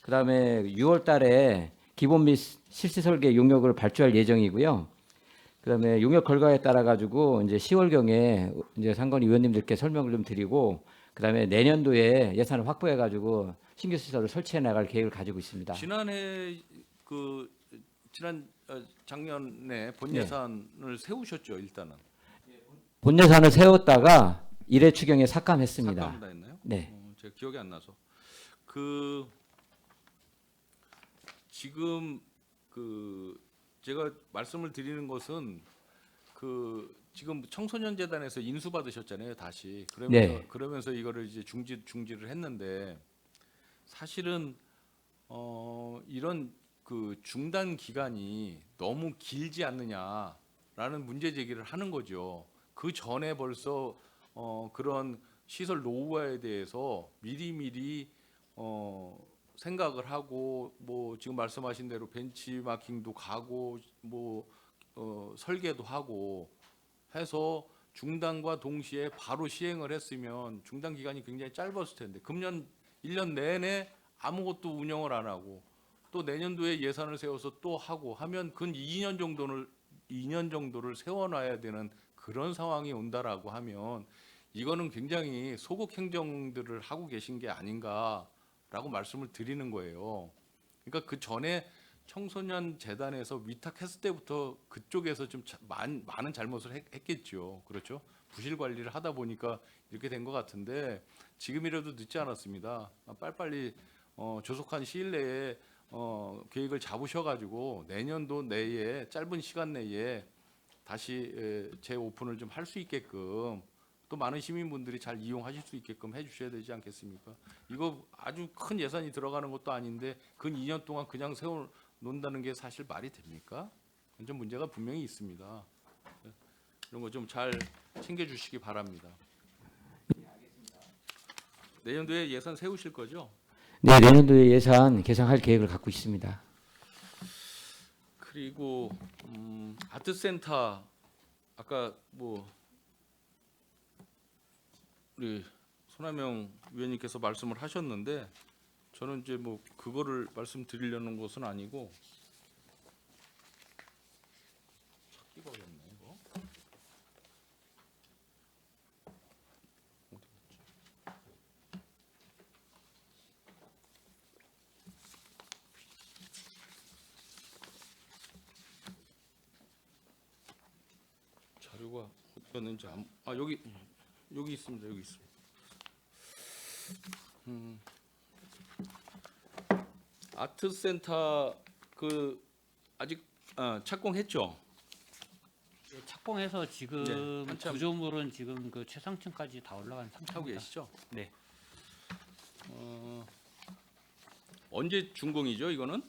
그다음에 6월 달에 기본 및 실시 설계 용역을 발주할 예정이고요. 그다음에 용역 결과에 따라 가지고 이제 10월경에 이제 상권 위원님들께 설명을 좀 드리고, 그다음에 내년도에 예산을 확보해 가지고 신규 시설을 설치해 나갈 계획을 가지고 있습니다. 지난해 작년에 본 네. 예산을 세우셨죠, 일단은. 본 예산을 세웠다가 1회 추경에 삭감했습니다. 삭감다 했나요? 네. 제가 기억이 안 나서. 지금 제가 말씀을 드리는 것은 지금 청소년 재단에서 인수 받으셨잖아요, 다시. 네. 그러면서 이거를 이제 중지를 했는데 사실은 이런 그 중단 기간이 너무 길지 않느냐라는 문제 제기를 하는 거죠. 그 전에 벌써 그런 시설 노후화에 대해서 미리미리 생각을 하고, 뭐 지금 말씀하신 대로 벤치마킹도 가고 설계도 하고 해서 중단과 동시에 바로 시행을 했으면 중단 기간이 굉장히 짧았을 텐데, 금년 1년 내내 아무것도 운영을 안 하고 또 내년도에 예산을 세워서 또 하고 하면 근 2년 정도를 세워놔야 되는 그런 상황이 온다라고 하면 이거는 굉장히 소극 행정들을 하고 계신 게 아닌가라고 말씀을 드리는 거예요. 그러니까 그 전에 청소년 재단에서 위탁했을 때부터 그쪽에서 좀 많은 잘못을 했겠죠. 그렇죠? 부실 관리를 하다 보니까 이렇게 된 것 같은데 지금이라도 늦지 않았습니다. 빨리빨리 조속한 시일 내에 계획을 잡으셔가지고 내년도 내에 짧은 시간 내에 다시 재오픈을 좀 할 수 있게끔 또 많은 시민분들이 잘 이용하실 수 있게끔 해주셔야 되지 않겠습니까? 이거 아주 큰 예산이 들어가는 것도 아닌데 근 2년 동안 그냥 세워 놓는다는 게 사실 말이 됩니까? 좀 문제가 분명히 있습니다. 이런 거 좀 잘 챙겨주시기 바랍니다. 내년도에 예산 세우실 거죠? 네, 내년도에 예산 개정할 계획을 갖고 있습니다. 그리고 아트센터 아까 뭐 우리 손하명 위원님께서 말씀을 하셨는데 저는 이제 뭐 그거를 말씀드리려는 것은 아니고 찾기가 어렵네 이거. 어디 갔지? 자료가 어디 갔는지 여기 있습니다. 여기 있습니다. 아트센터 그 아직 착공했죠? 예, 착공해서 지금 네, 한참. 구조물은 지금 그 최상층까지 다 올라간 하고 상태입니다. 계시죠? 네. 언제 준공이죠? 이거는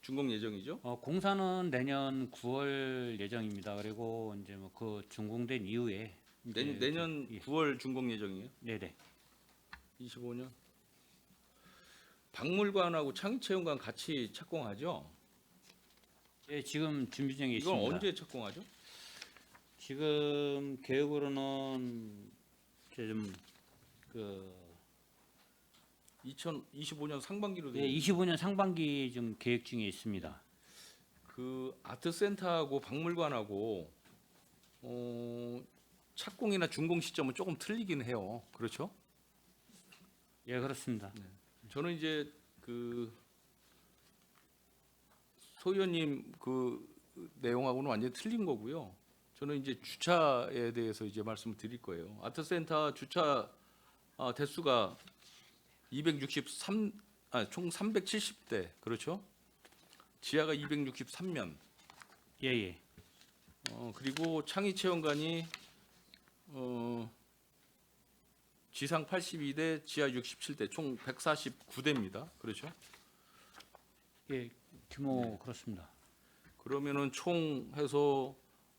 준공 예정이죠? 공사는 내년 9월 예정입니다. 그리고 이제 뭐 그 준공된 이후에 이제 내년 예. 9월 준공 예정이에요? 네네. 25년. 박물관하고 창의체험관 같이 착공하죠? 예, 지금 준비 중에 이건 있습니다. 언제 착공하죠? 지금 계획으로는 좀그 2025년 상반기로 예, 돼요. 25년 상반기 좀 계획 중에 있습니다. 그 아트센터하고 박물관하고 착공이나 준공 시점은 조금 틀리긴 해요. 그렇죠? 예, 그렇습니다. 저는 이제 그 소 의원님 그 내용하고는 완전히 틀린 거고요. 저는 이제 주차에 대해서 이제 말씀을 드릴 거예요. 아트센터 주차 대수가 263, 총 370대 그렇죠? 지하가 263면. 예, 예. 그리고 창의체험관이 지상 82대, 지하 67대, 총 149대입니다. 그렇죠? 예, 규모 그렇습니다. 그러면은 총 해서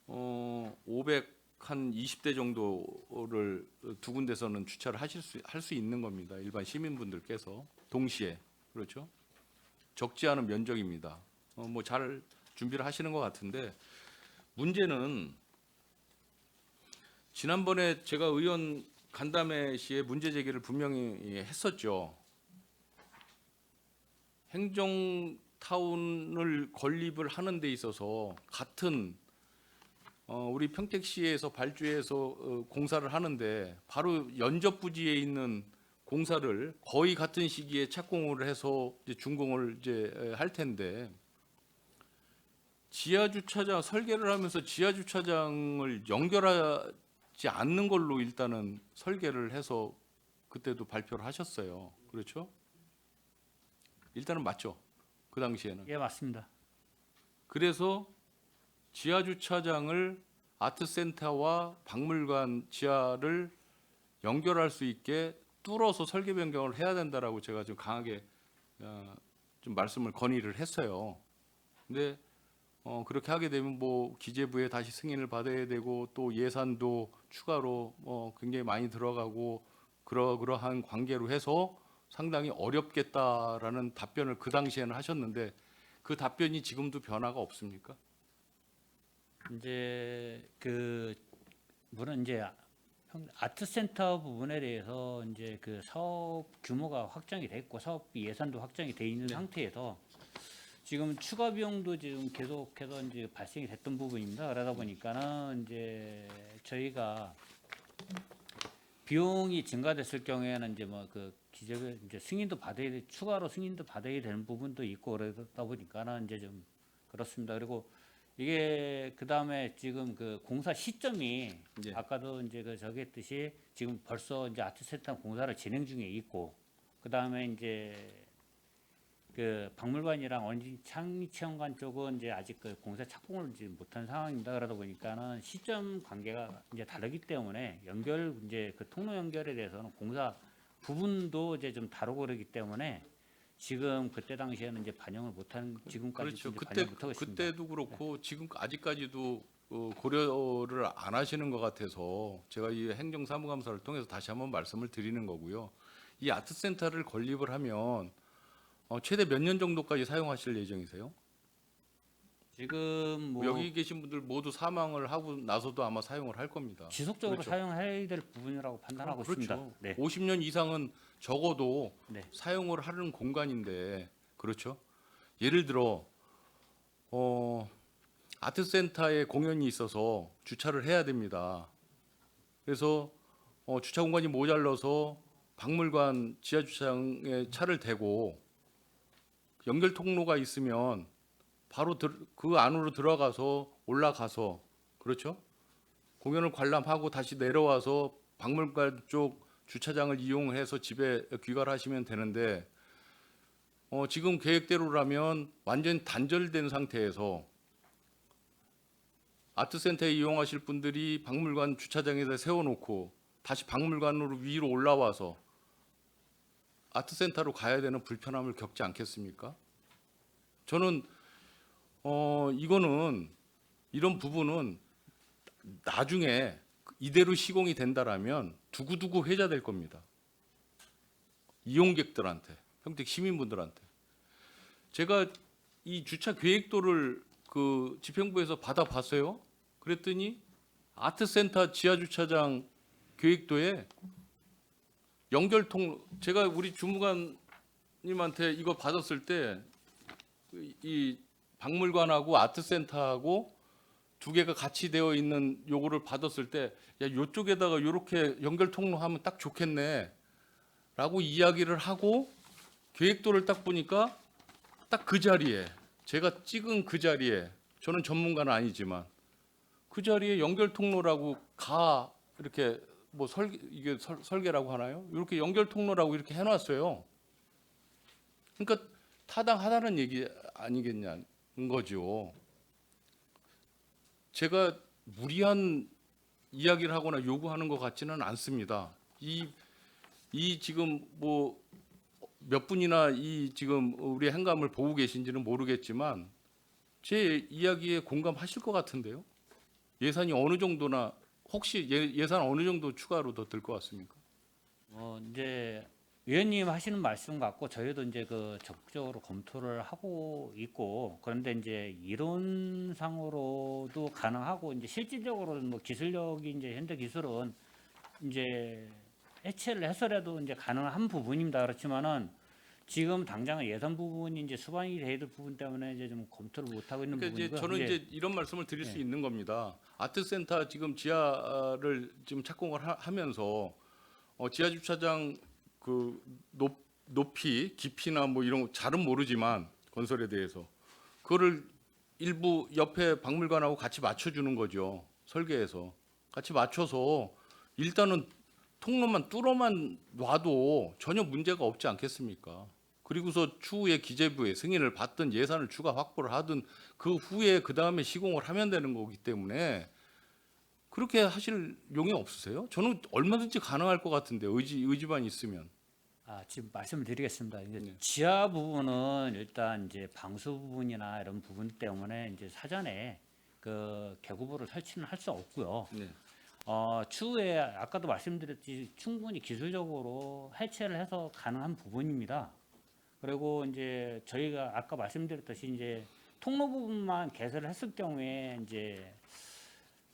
520대 정도를 두 군데서는 주차를 할 수 있는 겁니다. 일반 시민분들께서 동시에 그렇죠? 적지 않은 면적입니다. 뭐 잘 준비를 하시는 것 같은데 문제는 지난번에 제가 의원 간담회 시에 문제 제기를 분명히 했었죠. 행정타운을 건립을 하는 데 있어서 같은 우리 평택시에서 발주해서 공사를 하는데 바로 연접 부지에 있는 공사를 거의 같은 시기에 착공을 해서 이제 준공을 이제 할 텐데 지하 주차장 설계를 하면서 지하 주차장을 연결하지 않는 걸로 일단은 설계를 해서 그때도 발표를 하셨어요. 그렇죠? 일단은 맞죠. 그 당시에는. 예, 맞습니다. 그래서 지하 주차장을 아트센터와 박물관 지하를 연결할 수 있게 뚫어서 설계 변경을 해야 된다라고 제가 좀 강하게 좀 말씀을 건의를 했어요. 근데 그렇게 하게 되면 뭐 기재부에 다시 승인을 받아야 되고 또 예산도 추가로 굉장히 많이 들어가고 그러한 관계로 해서 상당히 어렵겠다라는 답변을 그 당시에는 하셨는데 그 답변이 지금도 변화가 없습니까? 이제 그 물론 이제 아트센터 부분에 대해서 이제 그 사업 규모가 확정이 됐고 사업 예산도 확정이 돼 있는 상태에서 지금 추가 비용도 지금 계속해서 이제 발생이 됐던 부분입니다. 그러다 보니까는 이제 저희가 비용이 증가됐을 경우에는 이제 뭐 그 기재부 이제 승인도 추가로 승인도 받아야 되는 부분도 있고 그러다 보니까는 이제 좀 그렇습니다. 그리고 이게 그 다음에 지금 그 공사 시점이 예. 아까도 이제 그 저기 했듯이 지금 벌써 이제 아트센터 공사를 진행 중에 있고 그 다음에 이제 그 박물관이랑 원진 창의체험관 쪽은 이제 아직 그 공사 착공을 이제 못한 상황입니다. 그러다 보니까는 시점 관계가 이제 다르기 때문에 이제 그 통로 연결에 대해서는 공사 부분도 이제 좀 다르고 그러기 때문에 지금 그때 당시에는 이제 반영을 못한 지금까지 그렇죠. 이제 그때 반영 못하고 있습니다. 그때도 그렇고 지금 아직까지도 고려를 안 하시는 것 같아서 제가 이 행정사무감사를 통해서 다시 한번 말씀을 드리는 거고요. 이 아트센터를 건립을 하면 최대 몇 년 정도까지 사용하실 예정이세요? 지금 뭐 여기 계신 분들 모두 사망을 하고 나서도 아마 사용을 할 겁니다. 지속적으로 그렇죠. 사용해야 될 부분이라고 판단하고 그렇죠. 있습니다. 네. 50년 이상은 적어도 네. 사용을 하는 공간인데 그렇죠. 예를 들어 아트센터에 공연이 있어서 주차를 해야 됩니다. 그래서 주차 공간이 모자라서 박물관 지하 주차장에 차를 대고 연결 통로가 있으면 바로 그 안으로 들어가서 올라가서 그렇죠? 공연을 관람하고 다시 내려와서 박물관 쪽 주차장을 이용해서 집에 귀가하시면 되는데 지금 계획대로라면 완전 단절된 상태에서 아트센터에 이용하실 분들이 박물관 주차장에다 세워놓고 다시 박물관으로 위로 올라와서 아트센터로 가야 되는 불편함을 겪지 않겠습니까? 저는 이런 부분은 나중에 이대로 시공이 된다라면 두고두고 회자될 겁니다. 이용객들한테, 평택 시민분들한테. 제가 이 주차 계획도를 그 집행부에서 받아봤어요. 그랬더니 아트센터 지하 주차장 계획도에 연결 통로, 제가 우리 주무관님한테 이거 받았을 때 이 박물관하고 아트센터하고 두 개가 같이 되어 있는 요거를 받았을 때 야, 요쪽에다가 요렇게 연결 통로하면 딱 좋겠네 라고 이야기를 하고 계획도를 딱 보니까 딱 그 자리에 제가 찍은 그 자리에 저는 전문가는 아니지만 그 자리에 연결 통로라고 이렇게 뭐 이게 설계라고 하나요? 이렇게 연결 통로라고 이렇게 해놨어요. 그러니까 타당하다는 얘기 아니겠냐는 거죠. 제가 무리한 이야기를 하거나 요구하는 것 같지는 않습니다. 이 지금 뭐 몇 분이나 이 지금 우리 행감을 보고 계신지는 모르겠지만 제 이야기에 공감하실 것 같은데요. 예산이 어느 정도나 혹시 예산 어느 정도 추가로 더 들 것 같습니까? 이제 위원님 하시는 말씀 같고 저희도 이제 그 적극적으로 검토를 하고 있고 그런데 이제 이론상으로도 가능하고 이제 실질적으로는 뭐 기술력이 이제 현대 기술은 이제 해체를 해서라도 이제 가능한 부분입니다. 그렇지만은 지금 당장은 예산 부분이 이제 수반이 돼야 될 부분 때문에 이제 좀 검토를 못 하고 있는 그러니까 이제 부분이고요. 저는 이제 이런 말씀을 드릴 수 네. 있는 겁니다. 아트센터 지금 지하를 지금 착공을 하면서 지하 주차장 그 높이, 깊이나 뭐 이런 거 잘은 모르지만 건설에 대해서 그거를 일부 옆에 박물관하고 같이 맞춰주는 거죠. 설계해서 같이 맞춰서 일단은 통로만 뚫어만 놔도 전혀 문제가 없지 않겠습니까? 그리고서 추후에 기재부의 승인을 받든 예산을 추가 확보를 하든 그 후에 그 다음에 시공을 하면 되는 거기 때문에 그렇게 하실 용이 없으세요? 저는 얼마든지 가능할 것 같은데 의지만 있으면. 지금 말씀을 드리겠습니다. 이제 네. 지하 부분은 일단 이제 방수 부분이나 이런 부분 때문에 이제 사전에 그 개구부를 설치는 할 수 없고요. 네. 추후에 아까도 말씀드렸지 충분히 기술적으로 해체를 해서 가능한 부분입니다. 그리고 이제 저희가 아까 말씀드렸듯이 이제 통로 부분만 개설을 했을 경우에 이제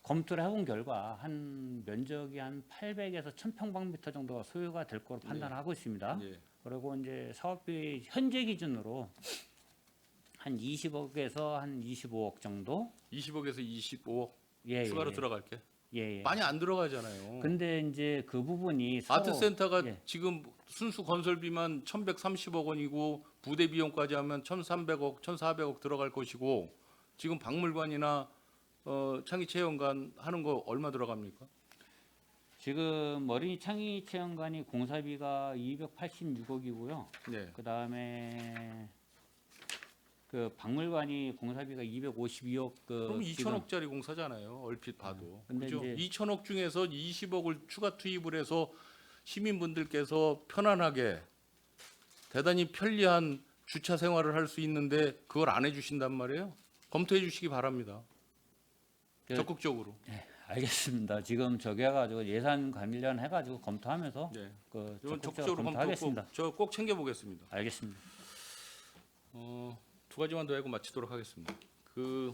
검토를 해본 결과 한 면적이 한 800에서 1000평방미터 정도가 소요가 될 거로 판단하고 있습니다. 예. 그리고 이제 사업비 현재 기준으로 한 20억에서 한 25억 정도 20억에서 25억 예, 추가로 예. 들어갈게. 예, 예. 많이 안 들어가잖아요. 근데 이제 그 부분이 서로 아트센터가 예. 지금 순수 건설비만 1,130억 원이고 부대 비용까지 하면 1,300억, 1,400억 들어갈 것이고 지금 박물관이나 창의체험관 하는 거 얼마 들어갑니까? 지금 어린이 창의체험관이 공사비가 286억이고요. 네. 그다음에 그 박물관이 공사비가 252억. 그럼 지금 2천억짜리 공사잖아요. 얼핏 봐도. 근데 그죠? 이제 2천억 중에서 20억을 추가 투입을 해서 시민분들께서 편안하게 대단히 편리한 주차 생활을 할 수 있는데 그걸 안 해주신단 말이에요. 검토해 주시기 바랍니다. 예. 적극적으로. 알겠습니다. 지금 저기 해가지고 예산 관련 해가지고 검토하면서 네. 그 이건 적극적으로 적극적으로 검토 검토하겠습니다. 저꼭 챙겨보겠습니다. 알겠습니다. 두 가지만 더 하고 마치도록 하겠습니다. 그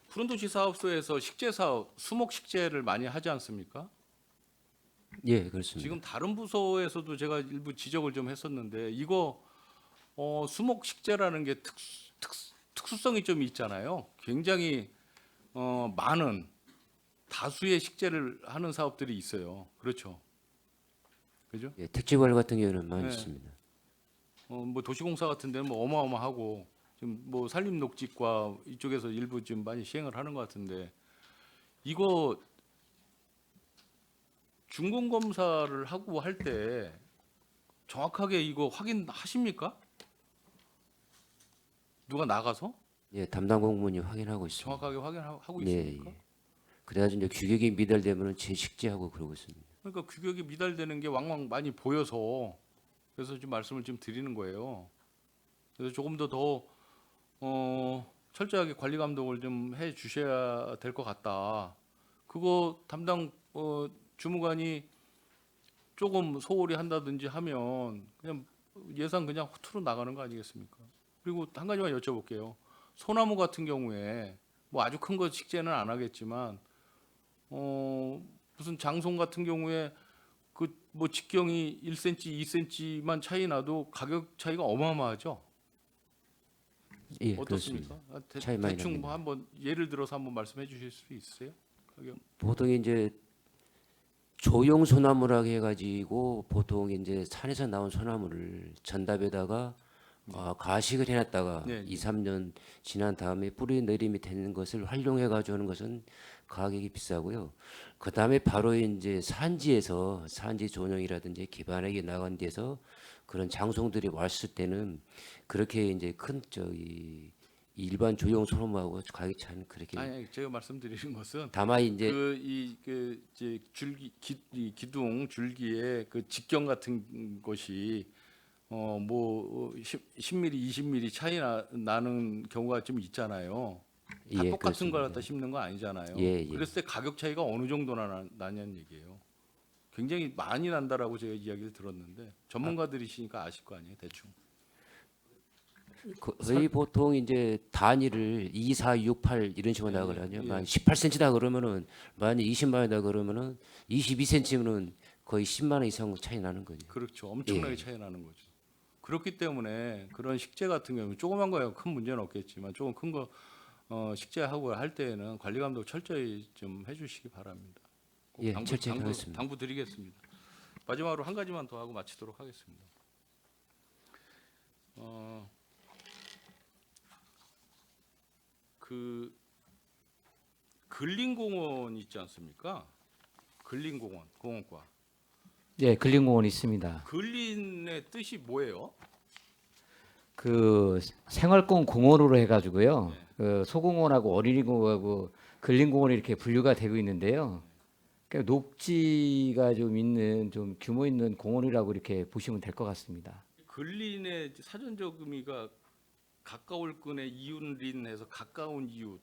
푸른도시 사업소에서 식재 사업, 수목 식재를 많이 하지 않습니까? 예, 그렇습니다. 지금 다른 부서에서도 제가 일부 지적을 좀 했었는데 이거 수목 식재라는 게 특수성이 좀 있잖아요. 굉장히 많은 다수의 식재를 하는 사업들이 있어요. 그렇죠. 그죠? 예, 택지관리 같은 경우는 많이 네. 있습니다. 뭐 도시공사 같은 데는 뭐 어마어마하고 지금 뭐 산림녹지과 이쪽에서 일부 지금 많이 시행을 하는 것 같은데 이거 준공 검사를 하고 할 때 정확하게 이거 확인하십니까? 누가 나가서 예, 담당 공무원이 확인하고 있습니다. 정확하게 확인하고 예, 있습니까? 예. 그래가지고 이제 규격이 미달되면 재식재하고 그러고 있습니다. 그러니까 규격이 미달되는 게 왕왕 많이 보여서 그래서 좀 말씀을 좀 드리는 거예요. 그래서 조금 더 철저하게 관리 감독을 좀 해 주셔야 될 것 같다. 그거 담당 주무관이 조금 소홀히 한다든지 하면 그냥 예산 그냥 허투루 나가는 거 아니겠습니까? 그리고 한 가지만 여쭤볼게요. 소나무 같은 경우에 뭐 아주 큰 거 식재는 안 하겠지만 무슨 장송 같은 경우에 그 뭐 직경이 1cm, 2cm만 차이 나도 가격 차이가 어마어마하죠. 예, 어떻습니까? 그렇습니다. 차이 많이 대충 납니다. 뭐 한번 예를 들어서 한번 말씀해 주실 수 있으세요? 가격. 보통 이제 조용 소나무라고 해가지고 보통 이제 산에서 나온 소나무를 전답에다가 가식을 해놨다가 네, 네. 2, 3년 지난 다음에 뿌리 내림이 되는 것을 활용해 가지고 하는 것은 가격이 비싸고요. 그 다음에 바로 이제 산지에서 산지 조정이라든지 기반하게 나간 데서 그런 장송들이 왔을 때는 그렇게 이제 큰 저기 일반 조용 소나무하고 가격 차이는 그렇게 아니 제가 말씀드리는 것은 다만 이제 이제 줄기 기둥 줄기에 그 직경 같은 것이 뭐 10mm, 20mm 차이 나는 경우가 좀 있잖아요. 다 예, 똑같은 걸 그렇습니다. 갖다 심는 거 아니잖아요. 예, 예. 그랬을 때 가격 차이가 어느 정도나 나냐는 얘기예요. 굉장히 많이 난다라고 제가 이야기를 들었는데 전문가들이시니까 아실 거 아니에요, 대충. 거의 보통 이제 단위를 2, 4, 6, 8 이런 식으로 예, 나가거든요. 예. 만 18cm다 그러면은 만약 20만 원이다 그러면은 22cm면은 거의 10만 원 이상 차이 나는 거죠. 그렇죠. 엄청나게 예. 차이 나는 거죠. 그렇기 때문에 그런 식재 같은 경우는 조그만 거야 큰 문제는 없겠지만 조금 큰 거 식재하고 할 때에는 관리 감독 철저히 좀 해주시기 바랍니다. 꼭 예, 철저히 하겠습니다. 당부 드리겠습니다. 마지막으로 한 가지만 더 하고 마치도록 하겠습니다. 그 근린공원 있지 않습니까? 근린공원 공원과 예, 근린공원 있습니다. 근린의 뜻이 뭐예요? 그 생활공 공원으로 해가지고요. 그 소공원하고 어린이공원하고 근린공원이 이렇게 분류가 되고 있는데요. 그러니까 녹지가 좀 있는 좀 규모 있는 공원이라고 이렇게 보시면 될 것 같습니다. 근린의 사전적 의미가 가까울 끈의 이웃린해서 가까운 이웃,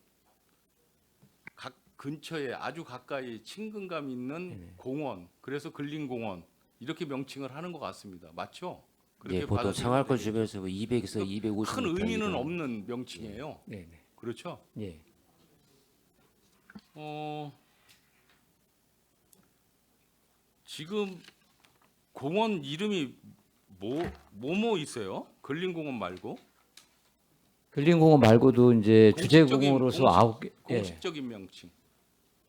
근처에 아주 가까이 친근감 있는 공원, 그래서 근린공원 이렇게 명칭을 하는 것 같습니다. 맞죠? 예, 보통 받아들이면 생활권 되겠죠. 주변에서 200에서 250. 큰 의미는 없는 명칭이에요. 네, 네. 그렇죠? 예. 지금 공원 이름이 뭐 있어요? 근린공원 말고 근린공원 말고도 이제 공식적인- 주제공원으로서 공식- 9개. 예. 공식적인 명칭.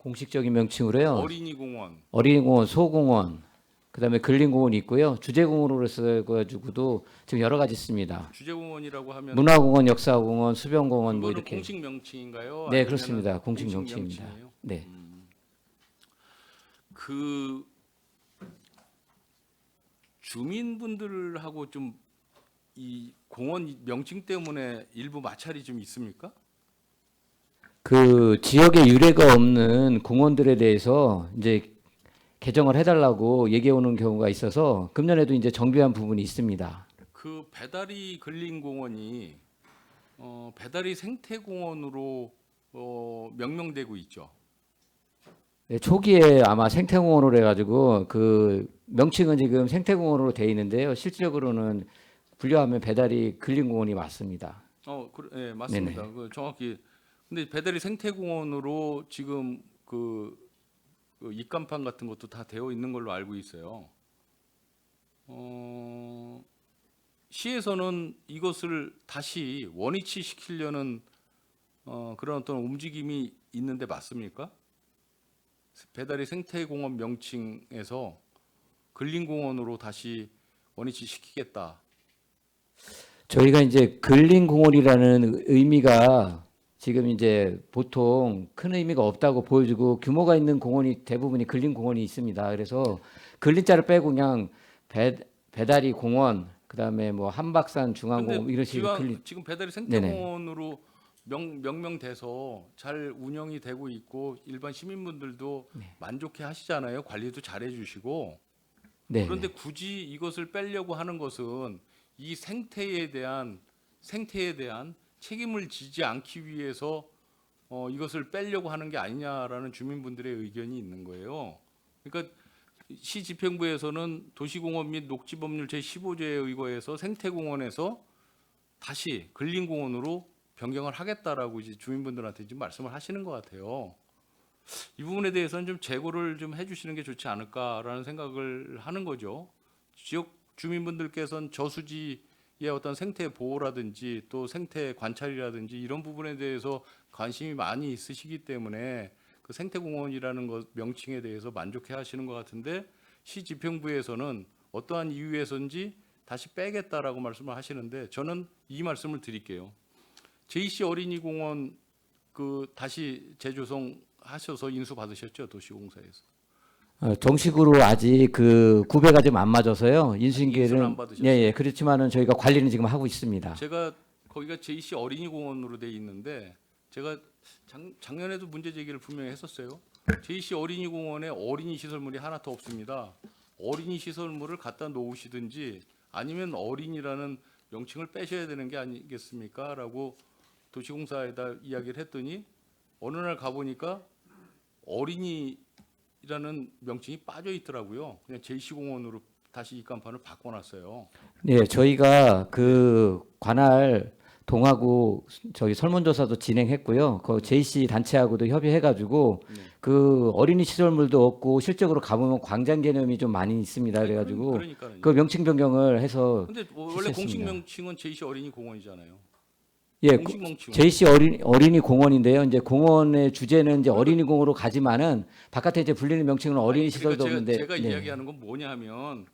공식적인 명칭으로요. 어린이 공원. 어린이공원, 소공원, 그다음에 근린공원이 있고요. 주제공원으로 써가지고도 지금 여러 가지 있습니다. 주제공원이라고 하면 문화공원, 역사공원, 수변공원 뭐 그거는 이렇게. 공식 명칭인가요? 네, 아니면은 그렇습니다. 공식 명칭입니다. 명칭이에요? 네. 그 주민분들하고 좀 이 공원 명칭 때문에 일부 마찰이 좀 있습니까? 그 지역에 유래가 없는 공원들에 대해서 이제 개정을 해달라고 얘기해 오는 경우가 있어서 금년에도 이제 정비한 부분이 있습니다. 그 배다리 근린공원이 배다리 생태공원으로 명명되고 있죠. 네, 초기에 아마 생태공원으로 해가지고 그 명칭은 지금 생태공원으로 돼 있는데요. 실질적으로는 분류하면 배다리 근린공원이 맞습니다. 네, 맞습니다. 네네. 그 정확히. 근데 배다리 생태공원으로 지금 그 입간판 같은 것도 다 되어 있는 걸로 알고 있어요. 시에서는 이것을 다시 원위치 시키려는 그런 어떤 움직임이 있는데 맞습니까? 배다리 생태공원 명칭에서 근린공원으로 다시 원위치 시키겠다. 저희가 이제 근린공원이라는 의미가 지금 이제 보통 큰 의미가 없다고 보여지고 규모가 있는 공원이 대부분이 근린공원이 있습니다. 그래서 근린자를 빼고 그냥 배다리 공원, 그다음에 뭐 한박산 중앙공원 이런 식으로 지금 배다리 생태공원으로 명명돼서 잘 운영이 되고 있고 일반 시민분들도 만족해 하시잖아요. 관리도 잘 해주시고. 네. 그런데 굳이 이것을 빼려고 하는 것은 이 생태에 대한 책임을 지지 않기 위해서 이것을 빼려고 하는 게 아니냐라는 주민분들의 의견이 있는 거예요. 그러니까 시 집행부에서는 도시공원 및 녹지법률 제15조에 의거해서 생태공원에서 다시 근린공원으로 변경을 하겠다라고 이제 주민분들한테 지금 말씀을 하시는 것 같아요. 이 부분에 대해서는 좀 재고를 좀 해주시는 게 좋지 않을까라는 생각을 하는 거죠. 지역 주민분들께서는 저수지의 어떤 생태 보호라든지 또 생태 관찰이라든지 이런 부분에 대해서 관심이 많이 있으시기 때문에 그 생태공원이라는 것 명칭에 대해서 만족해 하시는 것 같은데 시 집행부에서는 어떠한 이유에서인지 다시 빼겠다라고 말씀을 하시는데 저는 이 말씀을 드릴게요. 제2시 어린이공원 그 다시 재조성하셔서 인수 받으셨죠, 도시공사에서. 정식으로 아직 그 구배가 좀 안 맞아서요. 인수는 인수인계는 안 받으셨어요? 예, 그렇지만은 저희가 관리는 지금 하고 있습니다. 제가 거기가 제2시 어린이공원으로 돼 있는데 제가 작년에도 문제 제기를 분명히 했었어요. 제2시 어린이공원에 어린이 시설물이 하나도 없습니다. 어린이 시설물을 갖다 놓으시든지 아니면 어린이라는 명칭을 빼셔야 되는 게 아니겠습니까? 라고 도시공사에다 이야기를 했더니 어느 날 가보니까 어린이라는 명칭이 빠져 있더라고요. 그냥 제2시공원으로 다시 입간판을 바꿔놨어요. 네, 저희가 그 관할 동하고 저희 설문조사도 진행했고요. 그 JC 단체하고도 협의해가지고 그 어린이 시설물도 없고 실적으로 가보면 광장 개념이 좀 많이 있습니다. 그래가지고 그러니까요. 그 명칭 변경을 해서 근데 원래 실시했습니다. 공식 명칭은 제2시 어린이공원이잖아요. 예, 공식 명칭은 JC 어린이 공원인데요. 이제 공원의 주제는 이제 어린이 공원으로 가지만은 바깥에 이제 불리는 명칭은 어린이 시설도 그러니까 없는데. 제가 네. 이야기하는 건 뭐냐면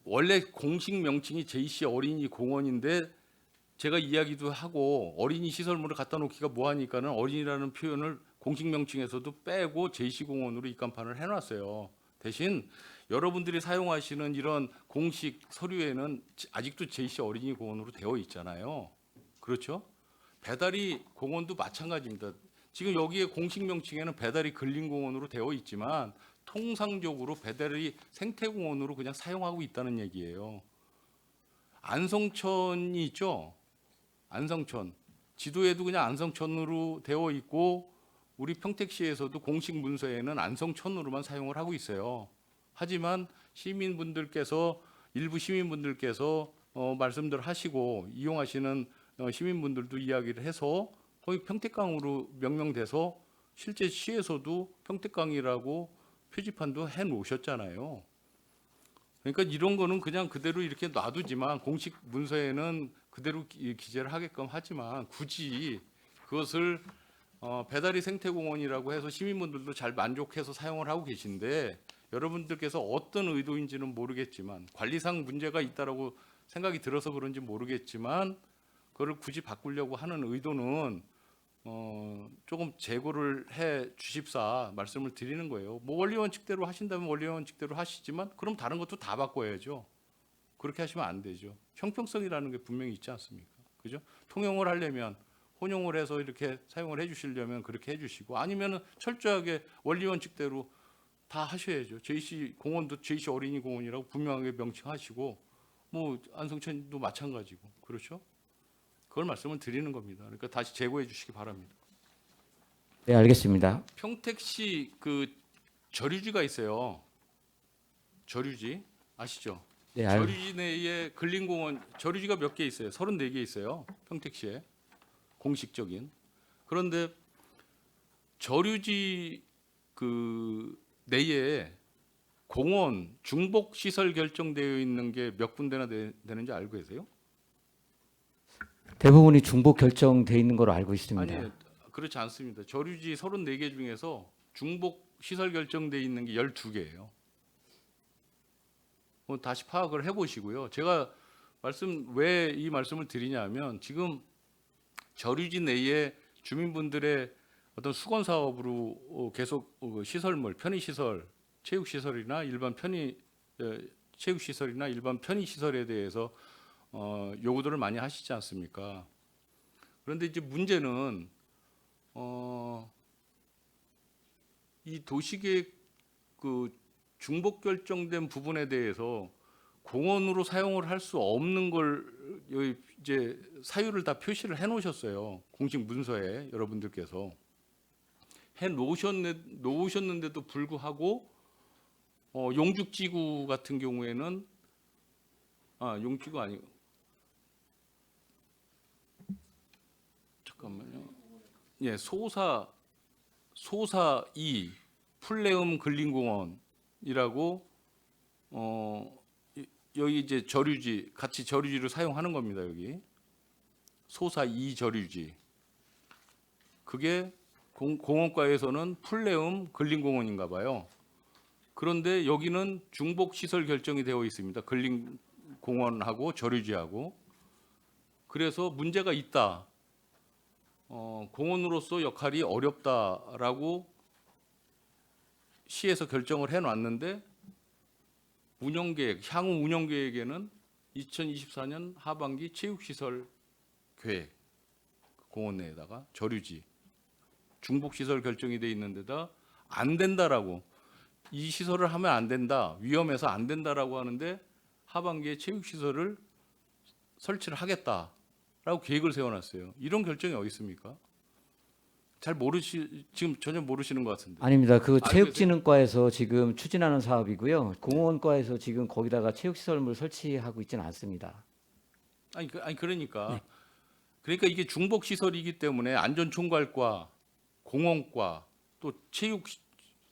원래 공식 명칭이 제2시 어린이공원인데 제가 이야기도 하고 어린이 시설물을 갖다 놓기가 뭐하니까는 어린이라는 표현을 공식 명칭에서도 빼고 제2시 공원으로 입간판을 해놨어요. 대신 여러분들이 사용하시는 이런 공식 서류에는 아직도 제2시 어린이공원으로 되어 있잖아요. 그렇죠? 배다리 공원도 마찬가지입니다. 지금 여기에 공식 명칭에는 배다리 근린공원으로 되어 있지만 통상적으로 배다리 생태공원으로 그냥 사용하고 있다는 얘기예요. 안성천이 있죠? 안성천. 지도에도 그냥 안성천으로 되어 있고 우리 평택시에서도 공식 문서에는 안성천으로만 사용을 하고 있어요. 하지만 시민분들께서 일부 시민분들께서 말씀들 하시고 이용하시는 시민분들도 이야기를 해서 거의 평택강으로 명명돼서 실제 시에서도 평택강이라고 표지판도 해 놓으셨잖아요. 그러니까 이런 거는 그냥 그대로 이렇게 놔두지만 공식 문서에는 그대로 기재를 하게끔 하지만 굳이 그것을 배다리 생태공원이라고 해서 시민분들도 잘 만족해서 사용을 하고 계신데 여러분들께서 어떤 의도인지는 모르겠지만 관리상 문제가 있다라고 생각이 들어서 그런지 모르겠지만 그걸 굳이 바꾸려고 하는 의도는 조금 재고를 해 주십사 말씀을 드리는 거예요. 뭐 원리 원칙대로 하신다면 원리 원칙대로 하시지만 그럼 다른 것도 다 바꿔야죠. 그렇게 하시면 안 되죠. 형평성이라는 게 분명히 있지 않습니까? 그죠? 통용을 하려면 혼용을 해서 이렇게 사용을 해 주시려면 그렇게 해 주시고 아니면은 철저하게 원리 원칙대로 다 하셔야죠. JC 공원도 JC 어린이 공원이라고 분명하게 명칭하시고 뭐 안성천도 마찬가지고 그렇죠? 그걸 말씀을 드리는 겁니다. 그러니까 다시 재고해 주시기 바랍니다. 네, 알겠습니다. 평택시 그 저류지가 있어요. 저류지 아시죠? 네, 저류지 내에 근린공원 저류지가 몇 개 있어요. 34개 있어요. 평택시에 공식적인. 그런데 저류지 그 내에 공원 중복 시설 결정되어 있는 게 몇 군데나 되는지 알고 계세요? 대부분이 중복 결정돼 있는 걸로 알고 있습니다. 아니, 그렇지 않습니다. 저류지 34개 중에서 중복 시설 결정돼 있는 게 12개예요. 다시 파악을 해보시고요. 제가 왜 이 말씀을 드리냐면 지금 저류지 내에 주민분들의 어떤 수건 사업으로 계속 시설물, 편의시설, 체육시설이나 일반 체육시설이나 일반 편의시설에 대해서 요구들을 많이 하시지 않습니까? 그런데 이제 문제는 이 도시계획 그 중복 결정된 부분에 대해서 공원으로 사용을 할 수 없는 걸 여기 이제 사유를 다 표시를 해 놓으셨어요. 공식 문서에 여러분들께서 해 놓으셨는데도 불구하고 용죽지구 같은 경우에는 용지구 아니고 잠깐만요. 예, 소사 2 풀레음 근린공원이라고 여기 이제 저류지 같이 저류지를 사용하는 겁니다. 여기 소사 2 저류지 그게 공원과에서는 풀레음 근린공원인가 봐요. 그런데 여기는 중복 시설 결정이 되어 있습니다. 근린공원하고 저류지하고. 그래서 문제가 있다. 공원으로서 역할이 어렵다라고 시에서 결정을 해놨는데 향후 운영 계획에는 2024년 하반기 체육시설 계획 공원 내에다가 저류지 중복 시설 결정이 돼 있는 데다 안 된다라고 이 시설을 하면 안 된다 위험해서 안 된다라고 하는데 하반기에 체육시설을 설치를 하겠다라고 계획을 세워놨어요. 이런 결정이 어디 있습니까? 지금 전혀 모르시는 것 같은데. 아닙니다. 그 알고 체육진흥과에서 지금 추진하는 사업이고요. 공원과에서 지금 거기다가 체육시설물 설치하고 있지는 않습니다. 그러니까 이게 중복 시설이기 때문에 안전총괄과 공원과 또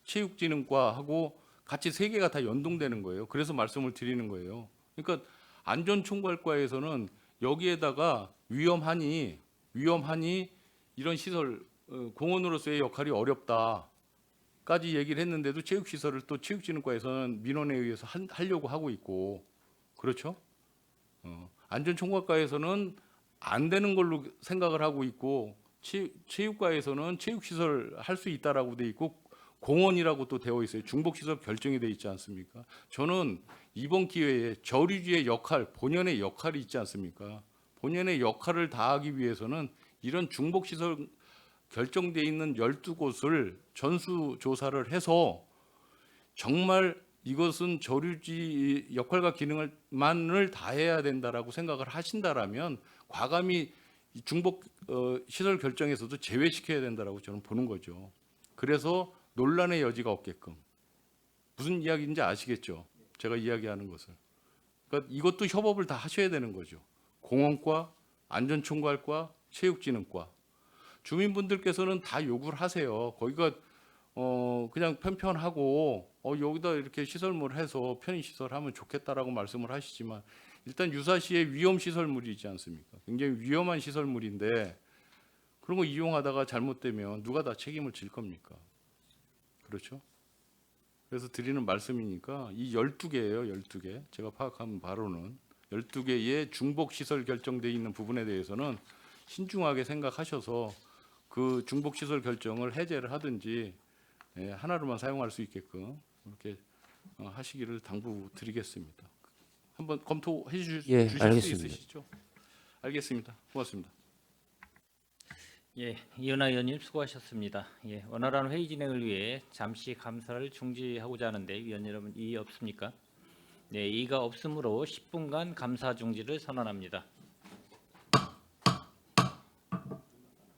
체육진흥과하고 같이 세 개가 다 연동되는 거예요. 그래서 말씀을 드리는 거예요. 그러니까 안전총괄과에서는 여기에다가 위험하니 이런 시설 공원으로서의 역할이 어렵다까지 얘기를 했는데도 체육시설을 또 체육진흥과에서는 민원에 의해서 하려고 하고 있고 그렇죠? 안전총괄과에서는 안 되는 걸로 생각을 하고 있고 체육과에서는 체육시설 할 수 있다라고 돼 있고 공원이라고 또 되어 있어요. 중복시설 결정이 돼 있지 않습니까? 저는 이번 기회에 저류지의 역할, 본연의 역할이 있지 않습니까? 본연의 역할을 다하기 위해서는 이런 중복시설 결정돼 있는 12곳을 전수조사를 해서 정말 이것은 저류지 역할과 기능을만을 다해야 된다라고 생각을 하신다라면 과감히 이 중복 시설 결정에서도 제외시켜야 된다라고 저는 보는 거죠. 그래서 논란의 여지가 없게끔 무슨 이야기인지 아시겠죠? 제가 이야기하는 것을. 그러니까 이것도 협업을 다 하셔야 되는 거죠. 공원과 안전총괄과 체육진흥과 주민분들께서는 다 요구를 하세요. 거기가 그냥 편편하고 여기다 이렇게 시설물 해서 편의시설 하면 좋겠다라고 말씀을 하시지만 일단 유사시에 위험 시설물이 있지 않습니까? 굉장히 위험한 시설물인데 그런 거 이용하다가 잘못되면 누가 다 책임을 질 겁니까? 그렇죠? 그래서 드리는 말씀이니까 이 12개예요. 12개. 제가 파악한 바로는 12개의 중복 시설 결정돼 있는 부분에 대해서는 신중하게 생각하셔서 그 중복 시설 결정을 해제를 하든지 하나로만 사용할 수 있게끔 이렇게 하시기를 당부드리겠습니다. 한번 검토해 주실 수 알겠습니다. 있으시죠? 알겠습니다. 고맙습니다. 예, 이은하 의원님 수고하셨습니다. 예, 원활한 회의 진행을 위해 잠시 감사를 중지하고자 하는데 위원 여러분 이의 없습니까? 네, 이의가 없으므로 10분간 감사 중지를 선언합니다.